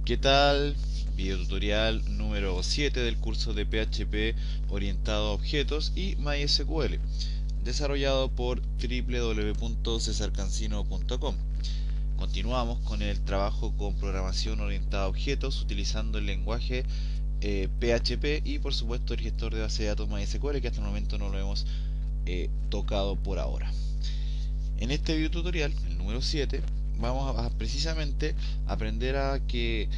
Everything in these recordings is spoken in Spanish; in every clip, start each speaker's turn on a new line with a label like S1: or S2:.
S1: ¿Qué tal? Videotutorial número 7 del curso de PHP orientado a objetos y MySQL, desarrollado por www.cesarcancino.com. Continuamos con el trabajo con programación orientada a objetos utilizando el lenguaje PHP y por supuesto el gestor de base de datos MySQL, que hasta el momento no lo hemos tocado por ahora. En este video tutorial, el número 7, vamos a precisamente aprender a que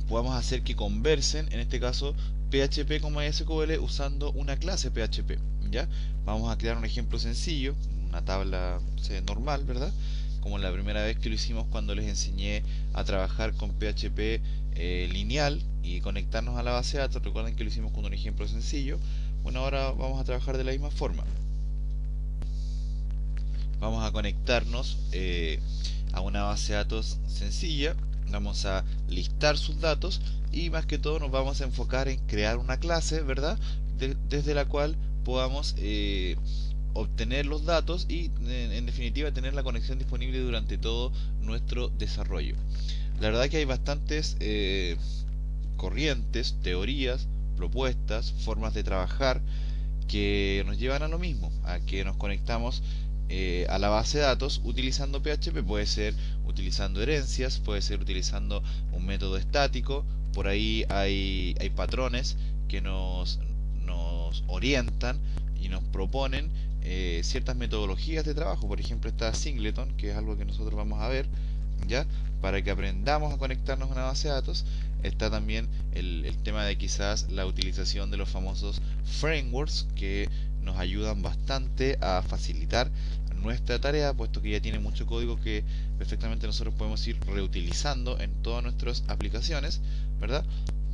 S1: podamos hacer que conversen, en este caso PHP con MySQL usando una clase PHP. ¿Ya? Vamos a crear un ejemplo sencillo, una tabla normal, ¿verdad? Como la primera vez que lo hicimos cuando les enseñé a trabajar con PHP lineal y conectarnos a la base de datos. Recuerden que lo hicimos con un ejemplo sencillo. Bueno, ahora vamos a trabajar de la misma forma. Vamos a conectarnos a una base de datos sencilla, vamos a listar sus datos y más que todo nos vamos a enfocar en crear una clase, ¿verdad? Desde la cual podamos obtener los datos y en definitiva tener la conexión disponible durante todo nuestro desarrollo. La verdad que hay bastantes corrientes, teorías, propuestas, formas de trabajar que nos llevan a lo mismo, a que nos conectamos a la base de datos utilizando PHP. Puede ser utilizando herencias, puede ser utilizando un método estático. Por ahí hay patrones que nos orientan y nos proponen ciertas metodologías de trabajo. Por ejemplo, está Singleton, que es algo que nosotros vamos a ver, ¿ya? Para que aprendamos a conectarnos a una base de datos. Está también el tema de quizás la utilización de los famosos frameworks, que nos ayudan bastante a facilitar nuestra tarea, puesto que ya tiene mucho código que perfectamente nosotros podemos ir reutilizando en todas nuestras aplicaciones, ¿verdad?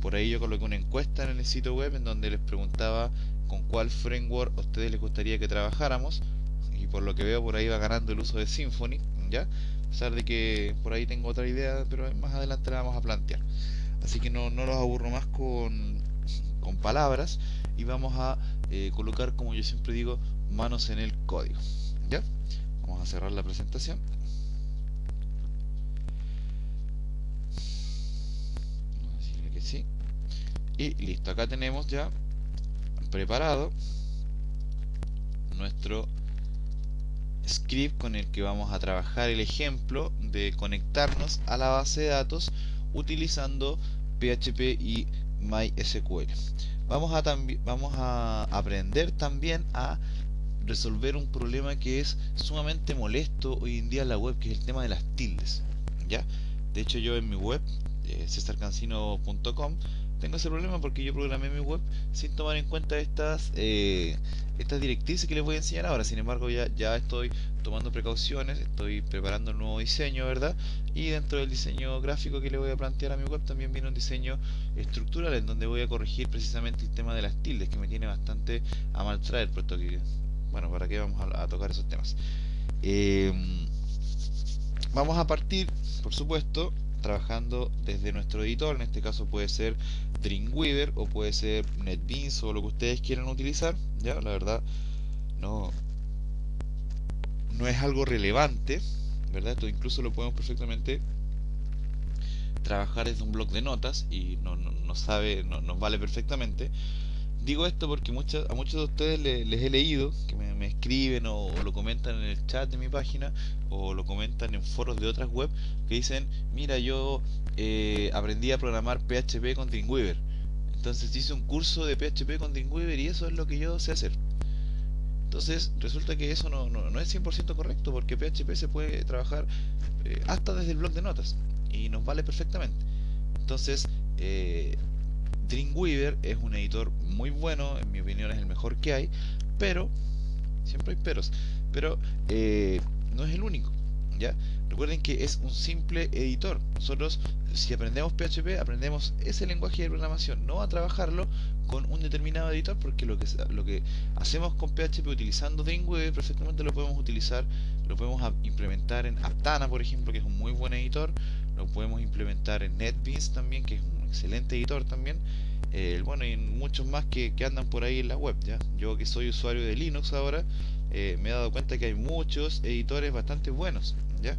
S1: Por ahí yo coloqué una encuesta en el sitio web en donde les preguntaba con cuál framework a ustedes les gustaría que trabajáramos, y por lo que veo por ahí va ganando el uso de Symfony, ¿ya? A pesar de que por ahí tengo otra idea, pero más adelante la vamos a plantear. Así que no los aburro más con palabras y vamos a colocar, como yo siempre digo, manos en el código. ¿Ya? Vamos a cerrar la presentación. Vamos a decirle que sí. Y listo, acá tenemos ya preparado nuestro script con el que vamos a trabajar el ejemplo de conectarnos a la base de datos utilizando PHP y MySQL. Vamos a aprender también a resolver un problema que es sumamente molesto hoy en día en la web, que es el tema de las tildes, ¿ya? De hecho, yo en mi web, cesarcancino.com, tengo ese problema porque yo programé mi web sin tomar en cuenta estas directrices que les voy a enseñar ahora. Sin embargo, ya estoy tomando precauciones, estoy preparando un nuevo diseño, ¿verdad? Y dentro del diseño gráfico que le voy a plantear a mi web también viene un diseño estructural en donde voy a corregir precisamente el tema de las tildes, que me tiene bastante a mal traer, puesto que, bueno, ¿para qué vamos a tocar esos temas? Vamos a partir, por supuesto, trabajando desde nuestro editor. En este caso puede ser Dreamweaver o puede ser NetBeans o lo que ustedes quieran utilizar. Ya, la verdad no es algo relevante, ¿verdad? Esto incluso lo podemos perfectamente trabajar desde un bloc de notas y nos vale perfectamente. Digo esto porque a muchos de ustedes les he leído que me escriben o lo comentan en el chat de mi página o lo comentan en foros de otras web que dicen: mira, yo aprendí a programar PHP con Dreamweaver, entonces hice un curso de PHP con Dreamweaver y eso es lo que yo sé hacer. Entonces resulta que eso no es 100% correcto, porque PHP se puede trabajar hasta desde el bloc de notas y nos vale perfectamente. Entonces Dreamweaver es un editor muy bueno, en mi opinión es el mejor que hay, pero, siempre hay peros, pero no es el único, ¿ya? Recuerden que es un simple editor. Nosotros, si aprendemos PHP, aprendemos ese lenguaje de programación, no a trabajarlo con un determinado editor, porque lo que hacemos con PHP utilizando Dreamweaver perfectamente lo podemos utilizar, lo podemos implementar en Aptana, por ejemplo, que es un muy buen editor, lo podemos implementar en NetBeans también, que es un excelente editor también. Bueno, y muchos más que andan por ahí en la web, ¿ya? Yo, que soy usuario de Linux ahora, me he dado cuenta que hay muchos editores bastante buenos, ¿ya?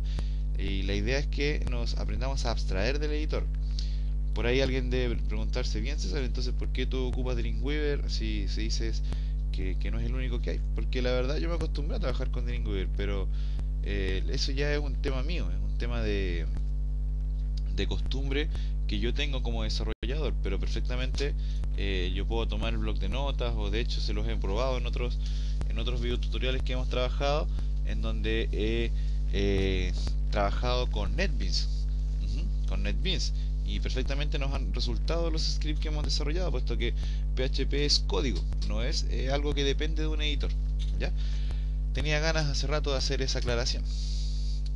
S1: Y la idea es que nos aprendamos a abstraer del editor. Por ahí alguien debe preguntarse, bien César, entonces ¿por qué tú ocupas Dreamweaver si dices que no es el único que hay? Porque la verdad yo me acostumbré a trabajar con Dreamweaver, pero eso ya es un tema mío, es un tema de costumbre que yo tengo como desarrollador, pero perfectamente yo puedo tomar el bloc de notas, o de hecho se los he probado en otros videotutoriales que hemos trabajado, en donde he trabajado con NetBeans, con NetBeans, y perfectamente nos han resultado los scripts que hemos desarrollado, puesto que PHP es código, no es algo que depende de un editor. ¿Ya? Tenía ganas hace rato de hacer esa aclaración.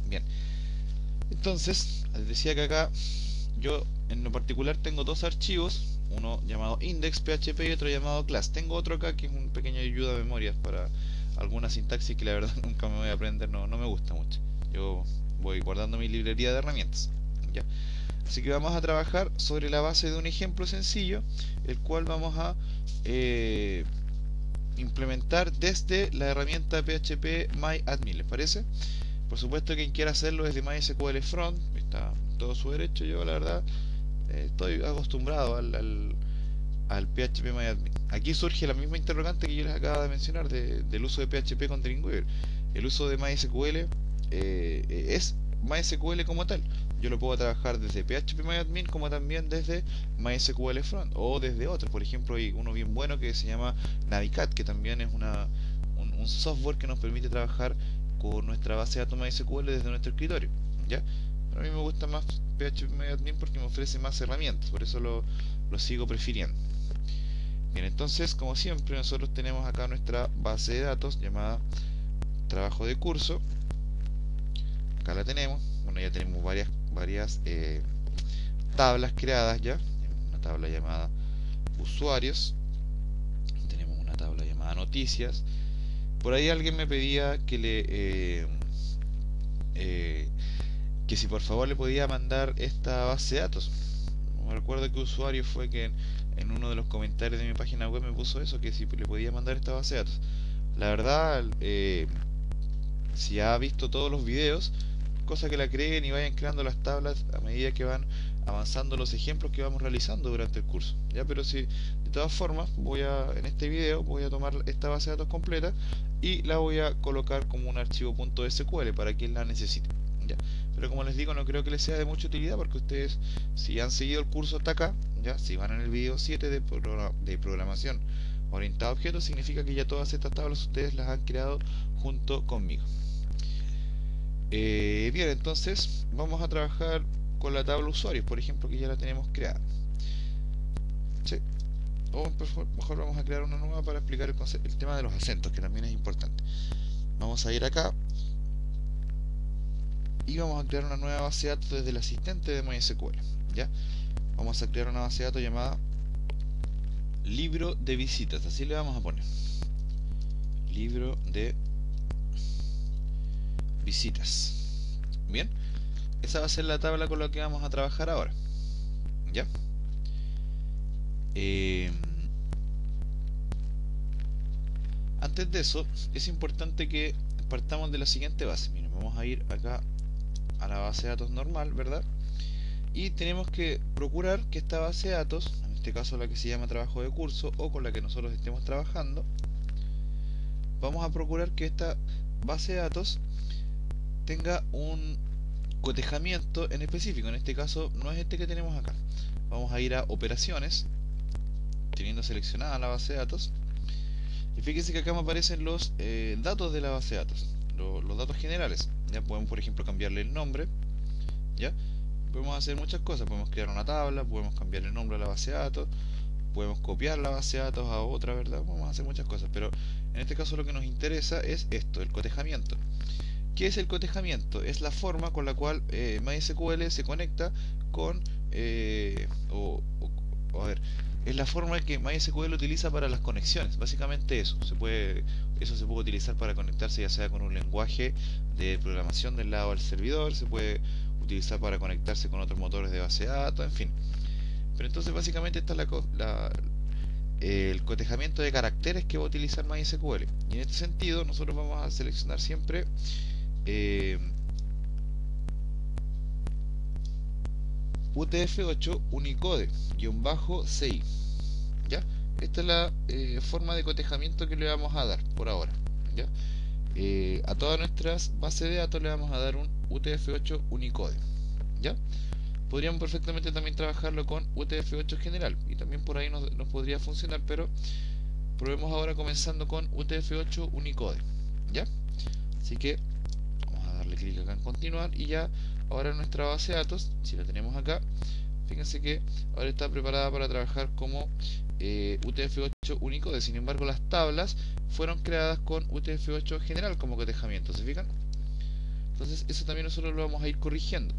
S1: Bien, entonces, les decía que acá yo en lo particular tengo dos archivos, uno llamado index.php y otro llamado class. Tengo otro acá que es un pequeño ayuda a memorias para alguna sintaxis que la verdad nunca me voy a aprender, no me gusta mucho. Yo voy guardando mi librería de herramientas. ¿Ya? Así que vamos a trabajar sobre la base de un ejemplo sencillo, el cual vamos a implementar desde la herramienta PHP MyAdmin. ¿Les parece? Por supuesto, quien quiera hacerlo desde MySQL Front está todo su derecho. Yo la verdad estoy acostumbrado al PHP MyAdmin. Aquí surge la misma interrogante que yo les acabo de mencionar del uso de PHP con Dreamweaver. El uso de MySQL es MySQL como tal. Yo lo puedo trabajar desde PHP MyAdmin como también desde MySQL Front o desde otros. Por ejemplo, hay uno bien bueno que se llama Navicat, que también es un software que nos permite trabajar con nuestra base de datos MySQL desde nuestro escritorio. ¿Ya? Pero a mí me gusta más PHP MyAdmin porque me ofrece más herramientas, por eso lo sigo prefiriendo. Bien, entonces, como siempre, nosotros tenemos acá nuestra base de datos llamada trabajo de curso. Acá la tenemos. Bueno, ya tenemos varias tablas creadas ya. Tenemos una tabla llamada usuarios. Tenemos una tabla llamada noticias. Por ahí alguien me pedía que si por favor le podía mandar esta base de datos. Me recuerdo que usuario fue que en uno de los comentarios de mi página web me puso eso, que si le podía mandar esta base de datos. La verdad, si ha visto todos los videos, cosa que la creen y vayan creando las tablas a medida que van avanzando los ejemplos que vamos realizando durante el curso. Ya, pero si de todas formas en este video voy a tomar esta base de datos completa y la voy a colocar como un archivo .sql para quien la necesite. ¿Ya? Pero como les digo, no creo que les sea de mucha utilidad porque ustedes, si han seguido el curso hasta acá, ya si van en el video 7 de programación orientada a objetos, significa que ya todas estas tablas ustedes las han creado junto conmigo. Bien, entonces vamos a trabajar con la tabla usuarios, por ejemplo, que ya la tenemos creada. ¿Sí? O mejor vamos a crear una nueva para explicar el tema de los acentos, que también es importante. Vamos a ir acá y vamos a crear una nueva base de datos desde el asistente de MySQL. ¿Ya? Vamos a crear una base de datos llamada libro de visitas, así le vamos a poner. Libro de visitas. Bien, esa va a ser la tabla con la que vamos a trabajar ahora. ¿Ya? Antes de eso, es importante que partamos de la siguiente base. Miren, vamos a ir acá a la base de datos normal, ¿verdad? Y tenemos que procurar que esta base de datos, en este caso la que se llama trabajo de curso o con la que nosotros estemos trabajando, vamos a procurar que esta base de datos tenga un cotejamiento en específico. En este caso no es este que tenemos acá. Vamos a ir a operaciones, teniendo seleccionada la base de datos, y fíjense que acá me aparecen los datos de la base de datos, los datos generales. Ya podemos, por ejemplo, cambiarle el nombre. Ya podemos hacer muchas cosas, podemos crear una tabla, podemos cambiar el nombre a la base de datos, podemos copiar la base de datos a otra, ¿verdad? Podemos hacer muchas cosas, pero en este caso lo que nos interesa es esto, el cotejamiento. ¿Qué es el cotejamiento? Es la forma con la cual MySQL se conecta con a ver, es la forma que MySQL utiliza para las conexiones. Básicamente eso se puede utilizar para conectarse ya sea con un lenguaje de programación del lado del servidor, se puede utilizar para conectarse con otros motores de base de datos, en fin. Pero entonces básicamente esta es el cotejamiento de caracteres que va a utilizar MySQL. Y en este sentido nosotros vamos a seleccionar siempre UTF-8 Unicode-CI. ¿Ya? Esta es la forma de cotejamiento que le vamos a dar por ahora. ¿Ya? A todas nuestras bases de datos le vamos a dar un UTF-8 Unicode. ¿Ya? Podríamos perfectamente también trabajarlo con UTF-8 general y también por ahí nos podría funcionar, pero probemos ahora comenzando con UTF-8 Unicode. ¿Ya? Así que vamos a darle clic acá en continuar y ya ahora nuestra base de datos, si la tenemos acá, fíjense que ahora está preparada para trabajar como UTF-8 Unicode. Sin embargo, las tablas fueron creadas con UTF-8 general como cotejamiento, ¿se fijan? Entonces eso también nosotros lo vamos a ir corrigiendo.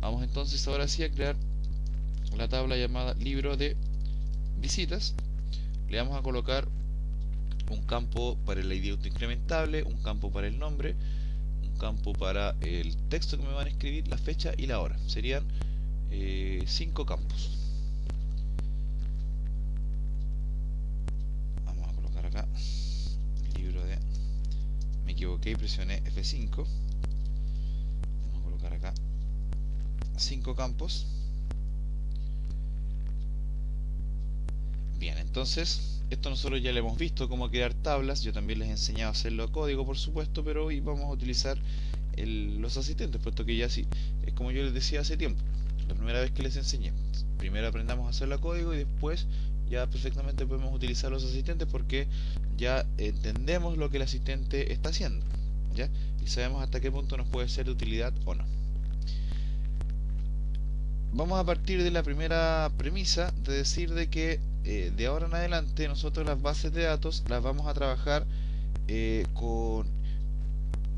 S1: Vamos entonces ahora sí a crear la tabla llamada libro de visitas. Le vamos a colocar un campo para el ID autoincrementable, un campo para el nombre, un campo para el texto que me van a escribir, la fecha y la hora. Serían 5 campos. Vamos a colocar acá libro de... Me equivoqué y presioné F5. Vamos a colocar acá 5 campos. Bien, entonces esto nosotros ya lo hemos visto cómo crear tablas. Yo también les he enseñado a hacerlo a código, por supuesto, pero hoy vamos a utilizar los asistentes, puesto que ya sí, es como yo les decía hace tiempo, la primera vez que les enseñé. Primero aprendamos a hacerlo a código y después ya perfectamente podemos utilizar los asistentes porque ya entendemos lo que el asistente está haciendo, ¿ya? Y sabemos hasta qué punto nos puede ser de utilidad o no. Vamos a partir de la primera premisa de decir de que de ahora en adelante nosotros las bases de datos las vamos a trabajar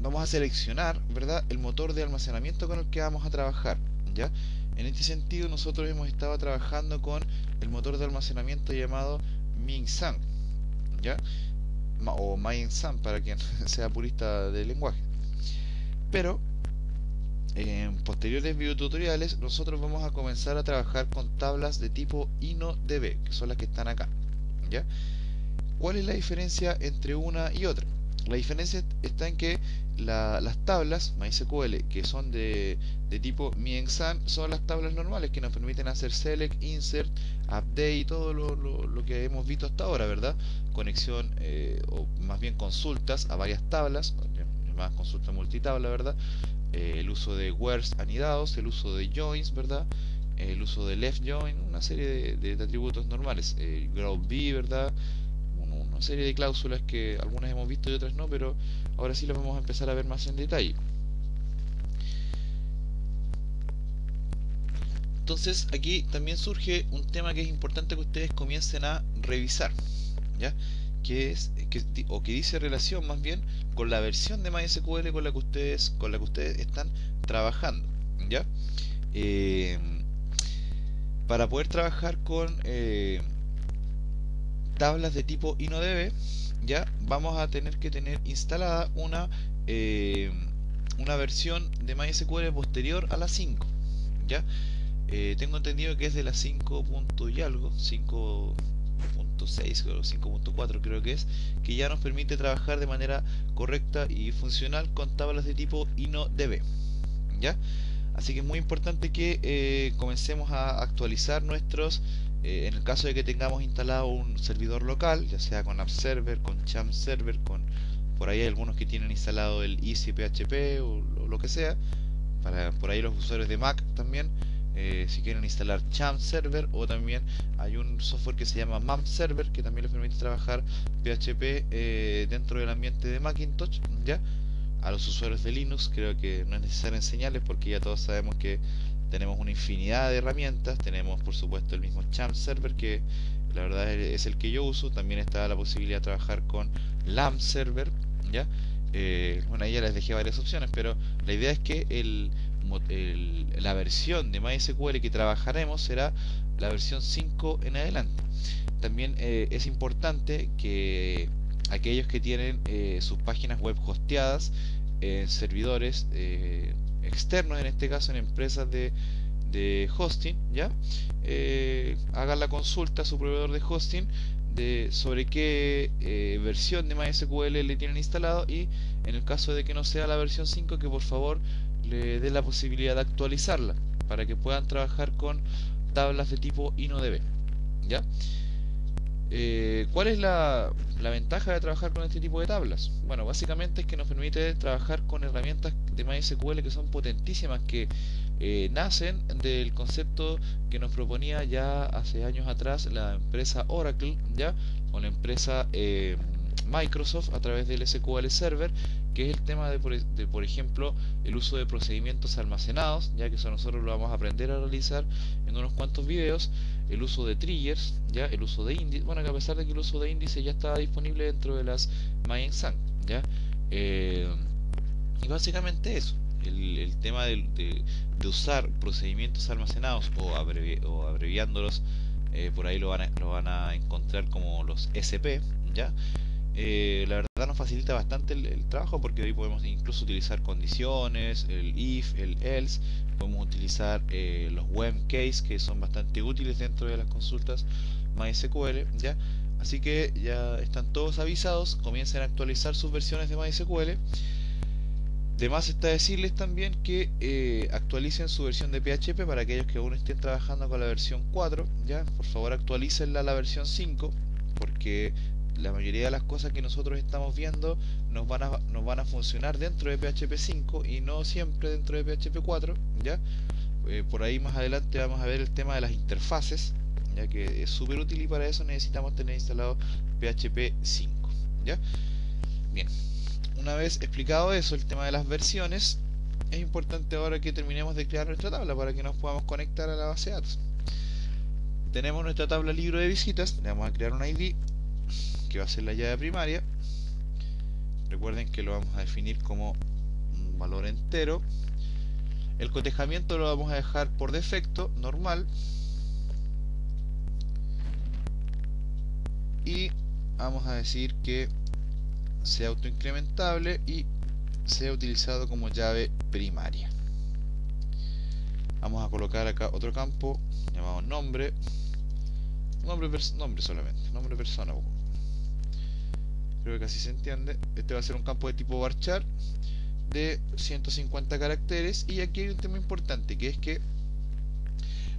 S1: vamos a seleccionar, ¿verdad?, el motor de almacenamiento con el que vamos a trabajar, ¿ya? En este sentido nosotros hemos estado trabajando con el motor de almacenamiento llamado MinSAN, ¿ya? O MinSAN para quien sea purista del lenguaje. Pero en posteriores videotutoriales nosotros vamos a comenzar a trabajar con tablas de tipo InnoDB, que son las que están acá, ¿ya? ¿Cuál es la diferencia entre una y otra? La diferencia está en que las tablas MySQL que son de tipo MinSAN son las tablas normales que nos permiten hacer select, insert, update, todo lo que hemos visto hasta ahora, ¿verdad? Conexión o más bien consultas a varias tablas, llamadas consulta multitabla, ¿verdad? El uso de wheres anidados, el uso de joins, ¿verdad? El uso de left join, una serie de atributos normales, growth b, ¿verdad? Una serie de cláusulas que algunas hemos visto y otras no, pero ahora sí las vamos a empezar a ver más en detalle. Entonces aquí también surge un tema que es importante que ustedes comiencen a revisar, ¿ya? Que dice relación más bien con la versión de MySQL con la que ustedes están trabajando, ¿ya? Para poder trabajar con tablas de tipo InnoDB, ya vamos a tener que tener instalada una versión de MySQL posterior a la 5, ¿ya? Tengo entendido que es de la 5. y algo, 5.6 o 5.4 creo que es, que ya nos permite trabajar de manera correcta y funcional con tablas de tipo InnoDB, ¿ya? Así que es muy importante que comencemos a actualizar nuestros, en el caso de que tengamos instalado un servidor local, ya sea con App Server, con Champ Server, por ahí hay algunos que tienen instalado el Easy PHP o lo que sea, por ahí los usuarios de Mac también, si quieren instalar Champ Server, o también hay un software que se llama MAMP Server que también les permite trabajar PHP dentro del ambiente de Macintosh, ¿ya? A los usuarios de Linux creo que no es necesario enseñarles porque ya todos sabemos que tenemos una infinidad de herramientas. Tenemos por supuesto el mismo Champ Server, que la verdad es el que yo uso. También está la posibilidad de trabajar con LAMP Server, ¿ya? Bueno, ahí ya les dejé varias opciones, pero la idea es que la versión de MySQL que trabajaremos será la versión 5 en adelante. También es importante que aquellos que tienen sus páginas web hosteadas en servidores externos, en este caso en empresas de hosting, ¿ya? Hagan la consulta a su proveedor de hosting sobre qué versión de MySQL le tienen instalado, y en el caso de que no sea la versión 5, que por favor le dé la posibilidad de actualizarla, para que puedan trabajar con tablas de tipo InnoDB, ¿ya? ¿Cuál es la ventaja de trabajar con este tipo de tablas? Bueno, básicamente es que nos permite trabajar con herramientas de MySQL que son potentísimas, que nacen del concepto que nos proponía ya hace años atrás la empresa Oracle, ¿ya? O la empresa Microsoft a través del SQL Server, que es el tema de por ejemplo, el uso de procedimientos almacenados, ya que eso nosotros lo vamos a aprender a realizar en unos cuantos videos, el uso de triggers, ya el uso de índice, bueno, que a pesar de que el uso de índice ya estaba disponible dentro de las MyExam, ya y básicamente eso, el tema de usar procedimientos almacenados o abreviándolos, por ahí lo van a encontrar como los SP, ya. La verdad nos facilita bastante el trabajo, porque hoy podemos incluso utilizar condiciones, el if, el else, podemos utilizar los web case, que son bastante útiles dentro de las consultas MySQL, ¿ya? Así que ya están todos avisados, comiencen a actualizar sus versiones de MySQL. De más está decirles también que actualicen su versión de PHP para aquellos que aún estén trabajando con la versión 4, ¿ya? Por favor actualícenla a la versión 5, porque la mayoría de las cosas que nosotros estamos viendo nos van a funcionar dentro de PHP 5 y no siempre dentro de PHP 4, ¿ya? Por ahí más adelante vamos a ver el tema de las interfaces, ya que es súper útil, y para eso necesitamos tener instalado PHP 5, ¿ya? Bien, una vez explicado eso, el tema de las versiones, es importante ahora que terminemos de crear nuestra tabla para que nos podamos conectar a la base de datos. Tenemos nuestra tabla libro de visitas, le vamos a crear un ID que va a ser la llave primaria. Recuerden que lo vamos a definir como un valor entero. El cotejamiento lo vamos a dejar por defecto normal, y vamos a decir que sea autoincrementable y sea utilizado como llave primaria. Vamos a colocar acá otro campo llamado nombre, nombre solamente, nombre persona. Creo que así se entiende. Este va a ser un campo de tipo varchar de 150 caracteres. Y aquí hay un tema importante, que es que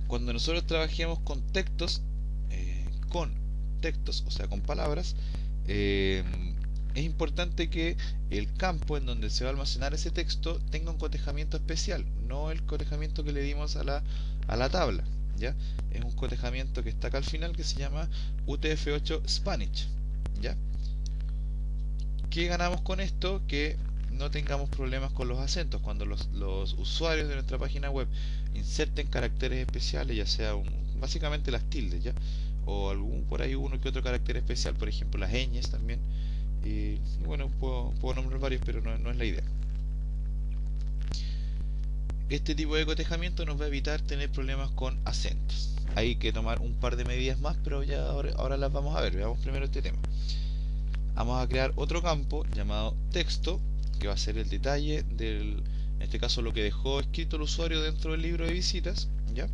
S1: cuando nosotros trabajemos con textos, o sea con palabras, es importante que el campo en donde se va a almacenar ese texto tenga un cotejamiento especial, no el cotejamiento que le dimos a la tabla, ¿ya? Es un cotejamiento que está acá al final, que se llama UTF-8 Spanish, ¿ya? ¿Qué ganamos con esto? Que no tengamos problemas con los acentos. Cuando los usuarios de nuestra página web inserten caracteres especiales, ya sea básicamente las tildes, ¿ya? O por ahí uno que otro carácter especial, por ejemplo las ñes también, y bueno, puedo nombrar varios, pero no es la idea. Este tipo de cotejamiento nos va a evitar tener problemas con acentos. Hay que tomar un par de medidas más, pero ya ahora las vamos a ver. Veamos primero este tema. Vamos a crear otro campo llamado texto, que va a ser el detalle en este caso lo que dejó escrito el usuario dentro del libro de visitas, ¿ya?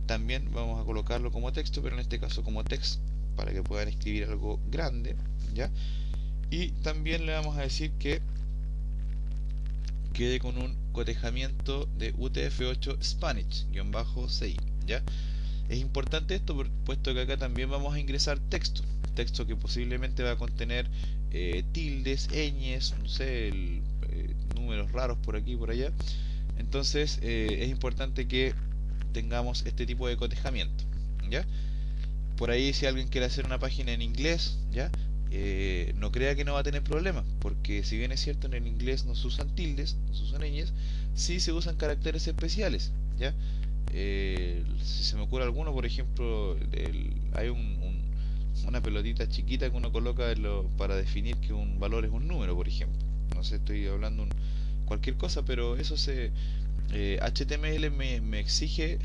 S1: También vamos a colocarlo como texto, pero en este caso como text, para que puedan escribir algo grande, ¿ya? Y también le vamos a decir que quede con un cotejamiento de UTF-8 Spanish-CI, ¿ya? Es importante esto puesto que acá también vamos a ingresar texto que posiblemente va a contener tildes, ñes, no sé, números raros por aquí y por allá. Entonces es importante que tengamos este tipo de cotejamiento, ¿ya? Por ahí, si alguien quiere hacer una página en inglés, ¿ya? No crea que no va a tener problemas, porque si bien es cierto en el inglés no se usan tildes, no se usan ñes, sí se usan caracteres especiales, ¿ya? Si se me ocurre alguno, por ejemplo, hay una pelotita chiquita que uno coloca para definir que un valor es un número, por ejemplo. No sé, estoy hablando cualquier cosa, pero eso HTML me exige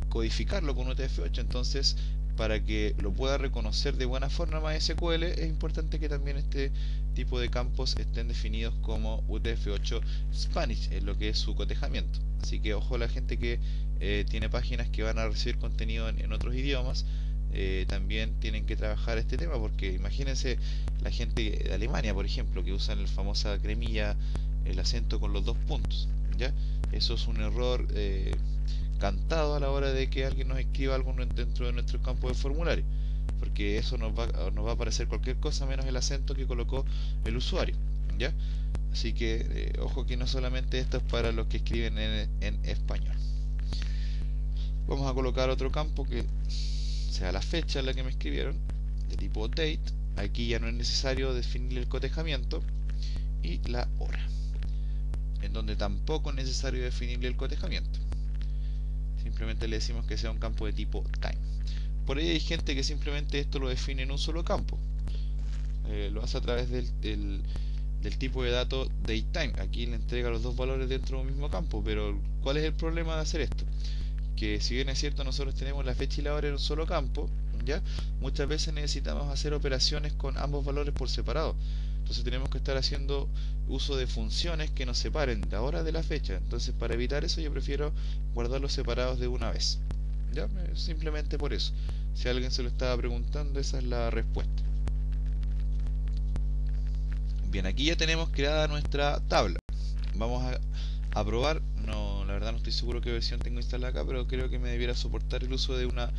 S1: codificarlo con UTF-8, entonces para que lo pueda reconocer de buena forma MySQL es importante que también este tipo de campos estén definidos como UTF-8 Spanish, en lo que es su cotejamiento. Así que ojo a la gente que tiene páginas que van a recibir contenido en otros idiomas, también tienen que trabajar este tema, porque imagínense la gente de Alemania, por ejemplo, que usan la famosa cremilla, el acento con los dos puntos, ¿ya? Eso es un error cantado a la hora de que alguien nos escriba algo dentro de nuestro campo de formulario, porque eso nos va a aparecer cualquier cosa menos el acento que colocó el usuario, ¿ya? Así que ojo que no solamente esto es para los que escriben en español. Vamos a colocar otro campo que sea la fecha en la que me escribieron, de tipo date. Aquí ya no es necesario definir el cotejamiento, y la hora, en donde tampoco es necesario definirle el cotejamiento. Simplemente le decimos que sea un campo de tipo time. Por ahí hay gente que simplemente esto lo define en un solo campo. Lo hace a través del tipo de dato datetime. Aquí le entrega los dos valores dentro de un mismo campo. Pero ¿cuál es el problema de hacer esto? Que si bien es cierto, nosotros tenemos la fecha y la hora en un solo campo, ¿ya? Muchas veces necesitamos hacer operaciones con ambos valores por separado. Entonces tenemos que estar haciendo uso de funciones que nos separen la hora de la fecha. Entonces, para evitar eso, yo prefiero guardarlos separados de una vez, ¿ya? Simplemente por eso. Si alguien se lo estaba preguntando, esa es la respuesta. Bien, aquí ya tenemos creada nuestra tabla. Vamos a probar. No, la verdad no estoy seguro qué versión tengo instalada acá, pero creo que me debiera soportar el uso de una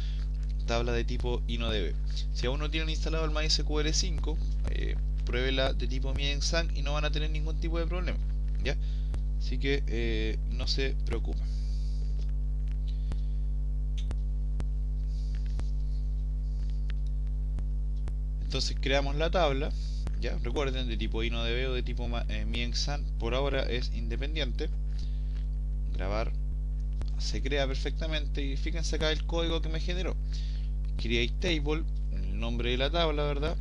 S1: tabla de tipo InnoDB. Si aún no tienen instalado el MySQL 5, pruébela de tipo Miensan y no van a tener ningún tipo de problema, ¿ya? Así que no se preocupen. Entonces creamos la tabla, ¿ya? Recuerden, de tipo InnoDB o de tipo Miensan, por ahora es independiente. Grabar, se crea perfectamente, y fíjense acá el código que me generó. Create table, el nombre de la tabla, ¿verdad?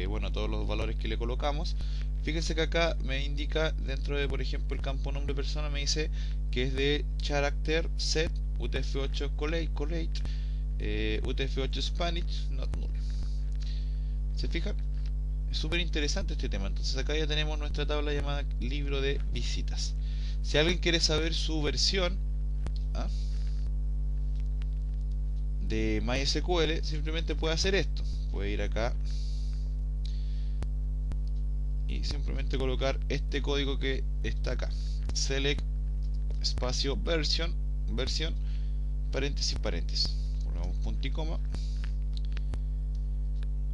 S1: Bueno, todos los valores que le colocamos. Fíjense que acá me indica dentro de, por ejemplo, el campo nombre persona, me dice que es de character set UTF-8 collate UTF-8 Spanish not null. ¿Se fijan? Es súper interesante este tema. Entonces acá ya tenemos nuestra tabla llamada libro de visitas. Si alguien quiere saber su versión de MySQL, simplemente puede hacer esto. Puede ir acá y simplemente colocar este código que está acá, select espacio versión paréntesis paréntesis, ponemos punto y coma,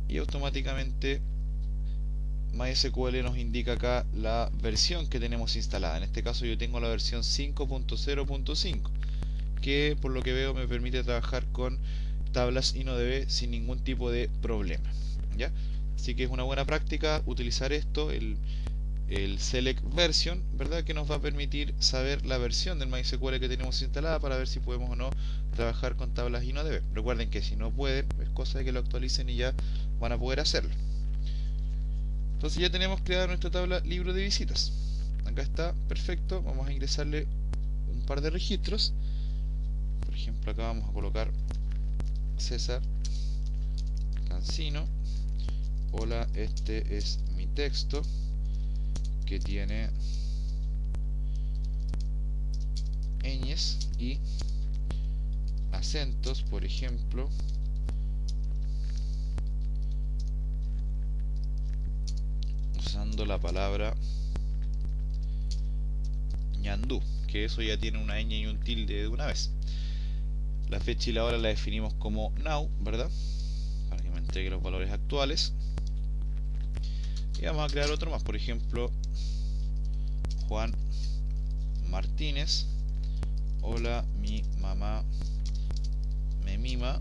S1: y automáticamente MySQL nos indica acá la versión que tenemos instalada. En este caso yo tengo la versión 5.0.5, que por lo que veo me permite trabajar con tablas InnoDB sin ningún tipo de problema, ¿ya? Así que es una buena práctica utilizar esto, el select version, ¿verdad? Que nos va a permitir saber la versión del MySQL que tenemos instalada para ver si podemos o no trabajar con tablas InnoDB. Recuerden que si no pueden, es cosa de que lo actualicen y ya van a poder hacerlo. Entonces ya tenemos creada nuestra tabla libro de visitas. Acá está, perfecto. Vamos a ingresarle un par de registros. Por ejemplo, acá vamos a colocar César Cancino. Hola, este es mi texto que tiene ñes y acentos, por ejemplo, usando la palabra ñandú, que eso ya tiene una ñ y un tilde de una vez. La fecha y la hora la definimos como now, ¿verdad? Para que me entregue los valores actuales. Y vamos a crear otro más, por ejemplo, Juan Martínez. Hola, mi mamá me mima,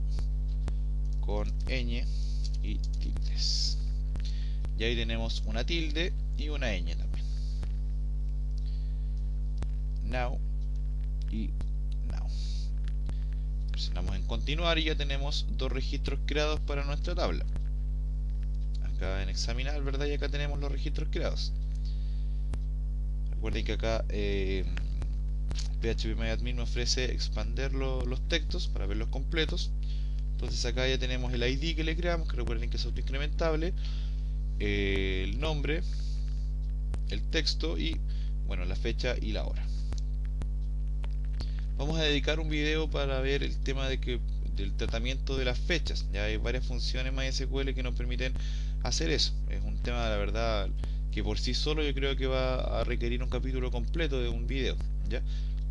S1: con ñ y tildes. Y ahí tenemos una tilde y una ñ también. Now y now. Presionamos en continuar y ya tenemos dos registros creados para nuestra tabla. Acá en examinar, ¿verdad? Y acá tenemos los registros creados. Recuerden que acá PHPMyAdmin me ofrece expander los textos para verlos completos. Entonces acá ya tenemos el ID que le creamos, que recuerden que es autoincrementable, el nombre, el texto y, bueno, la fecha y la hora. Vamos a dedicar un video para ver el tema del tratamiento de las fechas. Ya hay varias funciones MySQL que nos permiten hacer eso. Es un tema, la verdad, que por sí solo yo creo que va a requerir un capítulo completo de un video, ¿ya?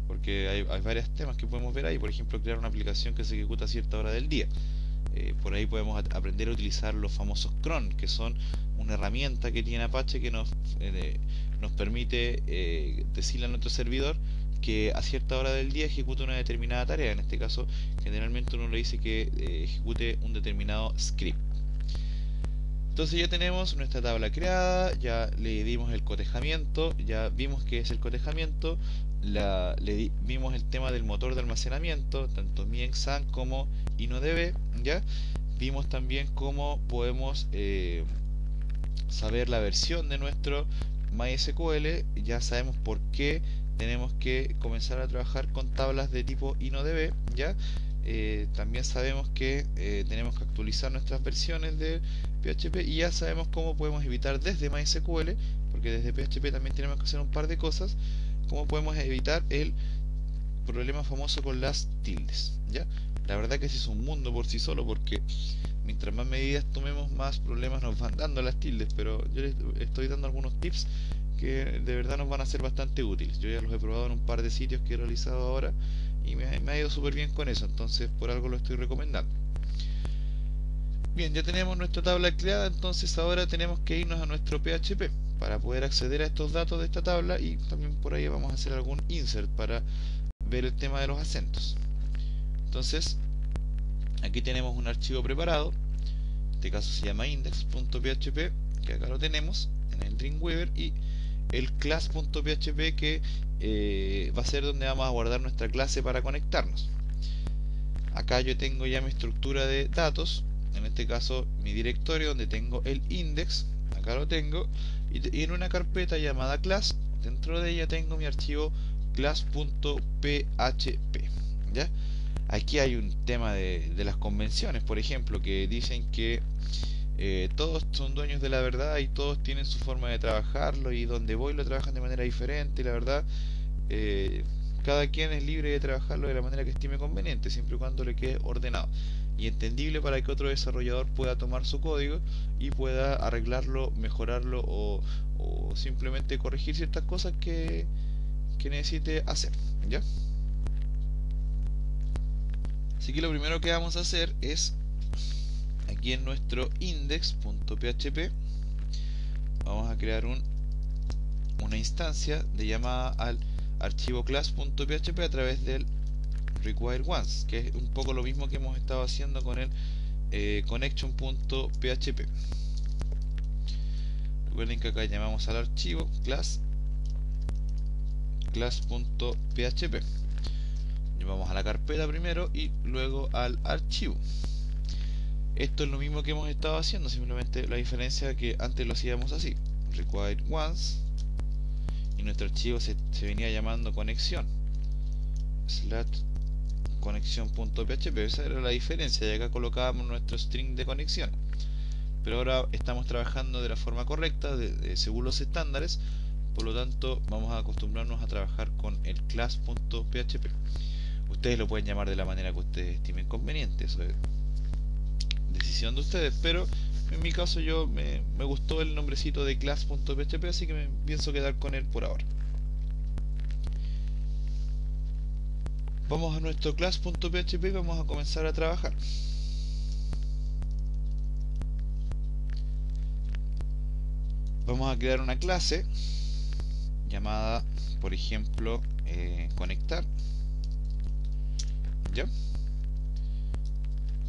S1: Porque hay varios temas que podemos ver ahí. Por ejemplo, crear una aplicación que se ejecuta a cierta hora del día. Por ahí podemos aprender a utilizar los famosos cron, que son una herramienta que tiene Apache que nos permite decirle a nuestro servidor que a cierta hora del día ejecute una determinada tarea. En este caso, generalmente uno le dice que ejecute un determinado script. Entonces ya tenemos nuestra tabla creada, ya le dimos el cotejamiento, ya vimos qué es el cotejamiento, vimos el tema del motor de almacenamiento, tanto MiExam como InnoDB, ¿ya? Vimos también cómo podemos saber la versión de nuestro MySQL, ya sabemos por qué tenemos que comenzar a trabajar con tablas de tipo InnoDB, ¿ya? También sabemos que tenemos que actualizar nuestras versiones de PHP y ya sabemos cómo podemos evitar desde MySQL, porque desde PHP también tenemos que hacer un par de cosas, cómo podemos evitar el problema famoso con las tildes, ¿ya? La verdad que ese es un mundo por sí solo, porque mientras más medidas tomemos, más problemas nos van dando las tildes, pero yo les estoy dando algunos tips que de verdad nos van a ser bastante útiles. Yo ya los he probado en un par de sitios que he realizado ahora y me ha ido súper bien con eso, entonces por algo lo estoy recomendando. Bien, ya tenemos nuestra tabla creada, entonces ahora tenemos que irnos a nuestro PHP para poder acceder a estos datos de esta tabla, y también por ahí vamos a hacer algún insert para ver el tema de los acentos. Entonces, aquí tenemos un archivo preparado, en este caso se llama index.php, que acá lo tenemos en el Dreamweaver, y el class.php, que va a ser donde vamos a guardar nuestra clase para conectarnos. Acá yo tengo ya mi estructura de datos, en este caso mi directorio donde tengo el index, acá lo tengo, y en una carpeta llamada class, dentro de ella tengo mi archivo class.php, ¿ya? Aquí hay un tema de las convenciones, por ejemplo, que dicen que todos son dueños de la verdad y todos tienen su forma de trabajarlo, y donde voy lo trabajan de manera diferente, y la verdad, cada quien es libre de trabajarlo de la manera que estime conveniente, siempre y cuando le quede ordenado y entendible para que otro desarrollador pueda tomar su código y pueda arreglarlo, mejorarlo o simplemente corregir ciertas cosas que necesite hacer, ¿ya? Así que lo primero que vamos a hacer es, aquí en nuestro index.php, vamos a crear una instancia de llamada al archivo class.php a través del require once, que es un poco lo mismo que hemos estado haciendo con el connection.php. Recuerden que acá llamamos al archivo class.php. Vamos a la carpeta primero y luego al archivo. Esto es lo mismo que hemos estado haciendo, simplemente la diferencia es que antes lo hacíamos así, require once, y nuestro archivo se venía llamando conexión /conexión.php. Esa era la diferencia, y acá colocábamos nuestro string de conexión. Pero ahora estamos trabajando de la forma correcta, según los estándares, por lo tanto vamos a acostumbrarnos a trabajar con el class.php. Ustedes lo pueden llamar de la manera que ustedes estimen conveniente, eso es decisión de ustedes, pero en mi caso me gustó el nombrecito de class.php, así que me pienso quedar con él por ahora. Vamos a nuestro class.php y vamos a comenzar a trabajar. Vamos a crear una clase llamada, por ejemplo, conectar, ¿ya?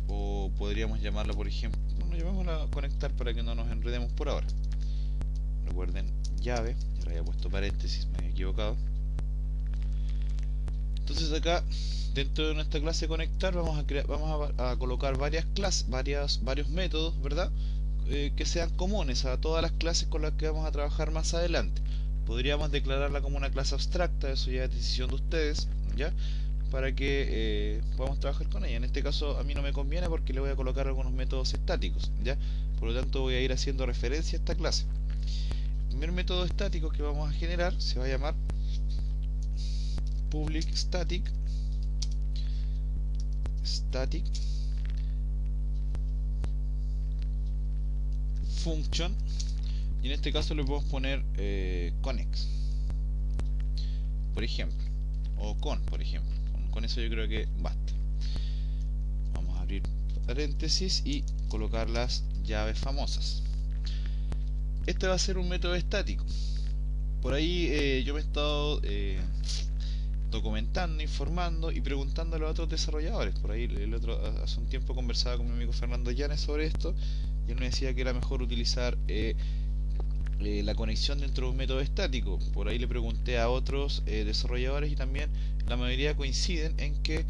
S1: O podríamos llamarla, por ejemplo, bueno, llamémosla conectar para que no nos enredemos por ahora. Recuerden, llave, ya le había puesto paréntesis, me había equivocado. Entonces acá, dentro de nuestra clase conectar, vamos a colocar varias clases, varios métodos, ¿verdad? Que sean comunes a todas las clases con las que vamos a trabajar más adelante. Podríamos declararla como una clase abstracta, eso ya es decisión de ustedes, ¿ya? Para que podamos trabajar con ella. En este caso a mí no me conviene porque le voy a colocar algunos métodos estáticos, ¿ya? Por lo tanto voy a ir haciendo referencia a esta clase. El primer método estático que vamos a generar se va a llamar public static function, y en este caso le podemos poner connect, por ejemplo. o con, por ejemplo. Con eso yo creo que basta. Vamos a abrir paréntesis y colocar las llaves famosas. Este va a ser un método estático. Por ahí yo me he estado documentando, informando y preguntando a los otros desarrolladores. Por ahí hace un tiempo conversaba con mi amigo Fernando Llanes sobre esto y él me decía que era mejor utilizar la conexión dentro de un método estático. Por ahí le pregunté a otros desarrolladores y también la mayoría coinciden en que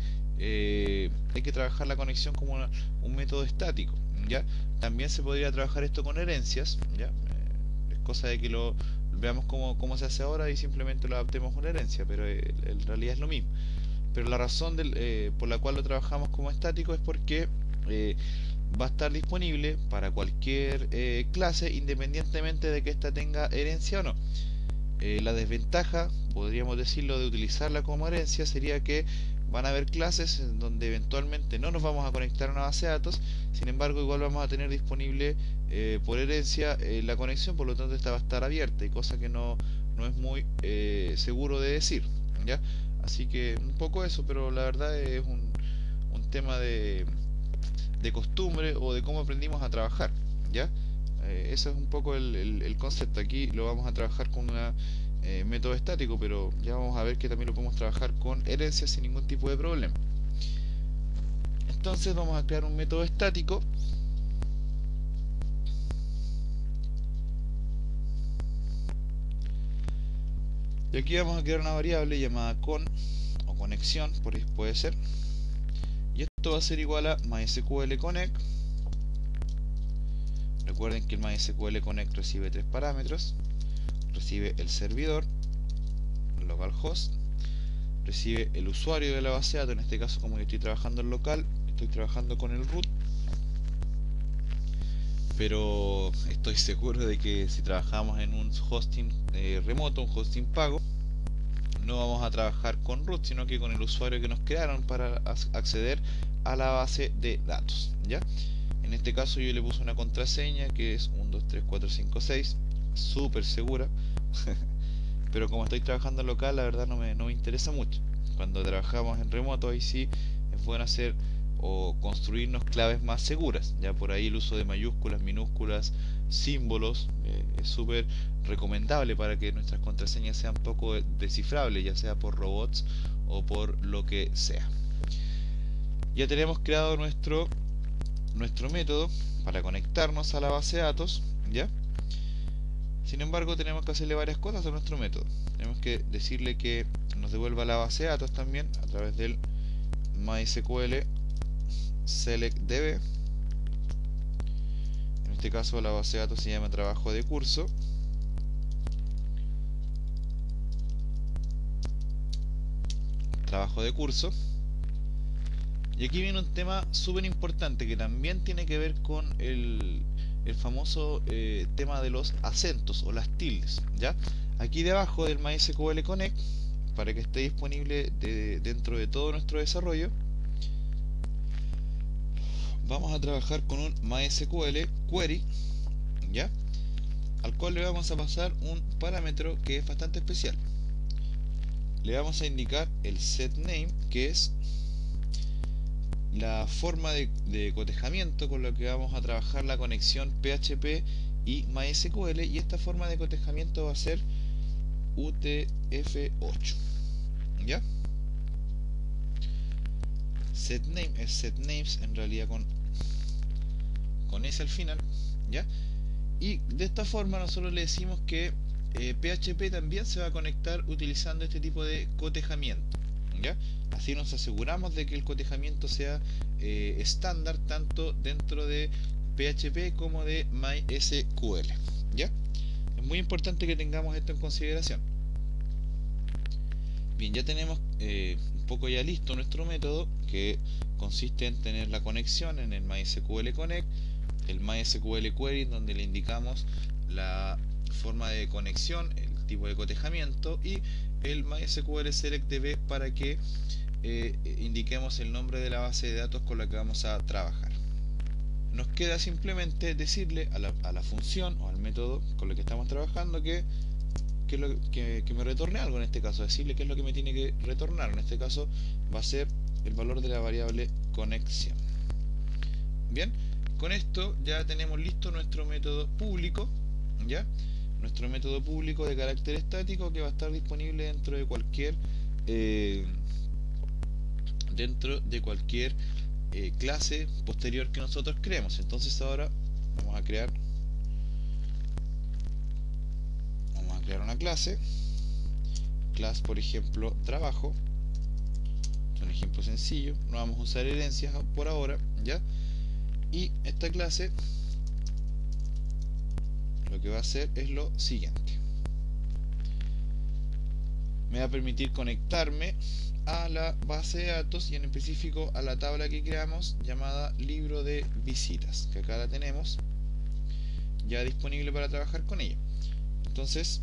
S1: hay que trabajar la conexión como un método estático, ¿ya? También se podría trabajar esto con herencias, ¿ya? Es cosa de que lo veamos cómo se hace ahora y simplemente lo adaptemos a una herencia, pero en realidad es lo mismo. Pero la razón por la cual lo trabajamos como estático es porque va a estar disponible para cualquier clase independientemente de que ésta tenga herencia o no. La desventaja, podríamos decirlo, de utilizarla como herencia sería que van a haber clases en donde eventualmente no nos vamos a conectar a una base de datos, sin embargo igual vamos a tener disponible por herencia la conexión, por lo tanto esta va a estar abierta, y cosa que no es muy seguro de decir, ¿ya? Así que un poco eso, pero la verdad es un tema de costumbre o de cómo aprendimos a trabajar, ¿ya? Eso es un poco el concepto. Aquí lo vamos a trabajar con un método estático, pero ya vamos a ver que también lo podemos trabajar con herencias sin ningún tipo de problema. Entonces vamos a crear un método estático y aquí vamos a crear una variable llamada con o conexión, por ahí puede ser, y esto va a ser igual a MySQL Connect. Recuerden que el MySQL Connect recibe tres parámetros: recibe el servidor, localhost, recibe el usuario de la base de datos. En este caso, como yo estoy trabajando en local, estoy trabajando con el root, pero estoy seguro de que si trabajamos en un hosting remoto, un hosting pago, no vamos a trabajar con root, sino que con el usuario que nos crearon para acceder a la base de datos, ¿ya? En este caso yo le puse una contraseña que es 1, 2, 3, 4, 5, 6, súper segura. Pero como estoy trabajando en local, la verdad no me interesa mucho. Cuando trabajamos en remoto, ahí sí es bueno hacer o construirnos claves más seguras. Ya por ahí el uso de mayúsculas, minúsculas, símbolos es súper recomendable para que nuestras contraseñas sean poco descifrables, ya sea por robots o por lo que sea. Ya tenemos creado nuestro método para conectarnos a la base de datos, ¿ya? Sin embargo, tenemos que hacerle varias cosas a nuestro método. Tenemos que decirle que nos devuelva la base de datos también a través del MySQL SelectDB. En este caso la base de datos se llama trabajo de curso. Trabajo de curso. Y aquí viene un tema súper importante que también tiene que ver con el famoso tema de los acentos o las tildes, ¿ya? Aquí debajo del MySQL Connect, para que esté disponible dentro de todo nuestro desarrollo, vamos a trabajar con un MySQL Query, ¿ya? Al cual le vamos a pasar un parámetro que es bastante especial. Le vamos a indicar el setName, que es la forma de cotejamiento con la que vamos a trabajar la conexión PHP y MySQL, y esta forma de cotejamiento va a ser UTF-8, ¿ya? Setname es setnames en realidad con S al final, ¿ya? Y de esta forma nosotros le decimos que PHP también se va a conectar utilizando este tipo de cotejamiento, ¿ya? Así nos aseguramos de que el cotejamiento sea estándar tanto dentro de PHP como de MySQL, ¿ya? Es muy importante que tengamos esto en consideración. Bien, ya tenemos un poco ya listo nuestro método, que consiste en tener la conexión en el MySQL Connect, el MySQL Query donde le indicamos la forma de conexión, el tipo de cotejamiento, y el MySQL SelectDB para que indiquemos el nombre de la base de datos con la que vamos a trabajar. Nos queda simplemente decirle a la función o al método con el que estamos trabajando que qué es lo que me retorne algo en este caso, decirle qué es lo que me tiene que retornar. En este caso va a ser el valor de la variable conexión. Bien, con esto ya tenemos listo nuestro método público, ¿ya? Nuestro método público de carácter estático que va a estar disponible dentro de cualquier clase posterior que nosotros creemos. Entonces ahora vamos a crear una clase por ejemplo trabajo. Es un ejemplo sencillo, no vamos a usar herencias por ahora, ¿ya? Y esta clase lo que va a hacer es lo siguiente: me va a permitir conectarme a la base de datos y en específico a la tabla que creamos llamada libro de visitas, que acá la tenemos ya disponible para trabajar con ella. Entonces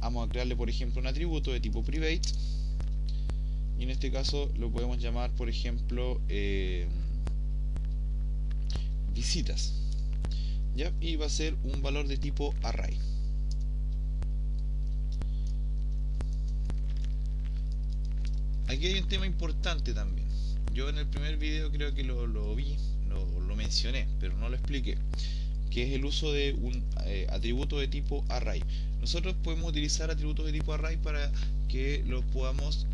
S1: vamos a crearle por ejemplo un atributo de tipo private, y en este caso lo podemos llamar por ejemplo visitas, ¿ya? Y va a ser un valor de tipo array. Aquí hay un tema importante también. Yo en el primer video creo que lo mencioné, pero no lo expliqué, que es el uso de un atributo de tipo array. Nosotros podemos utilizar atributos de tipo array para que los podamos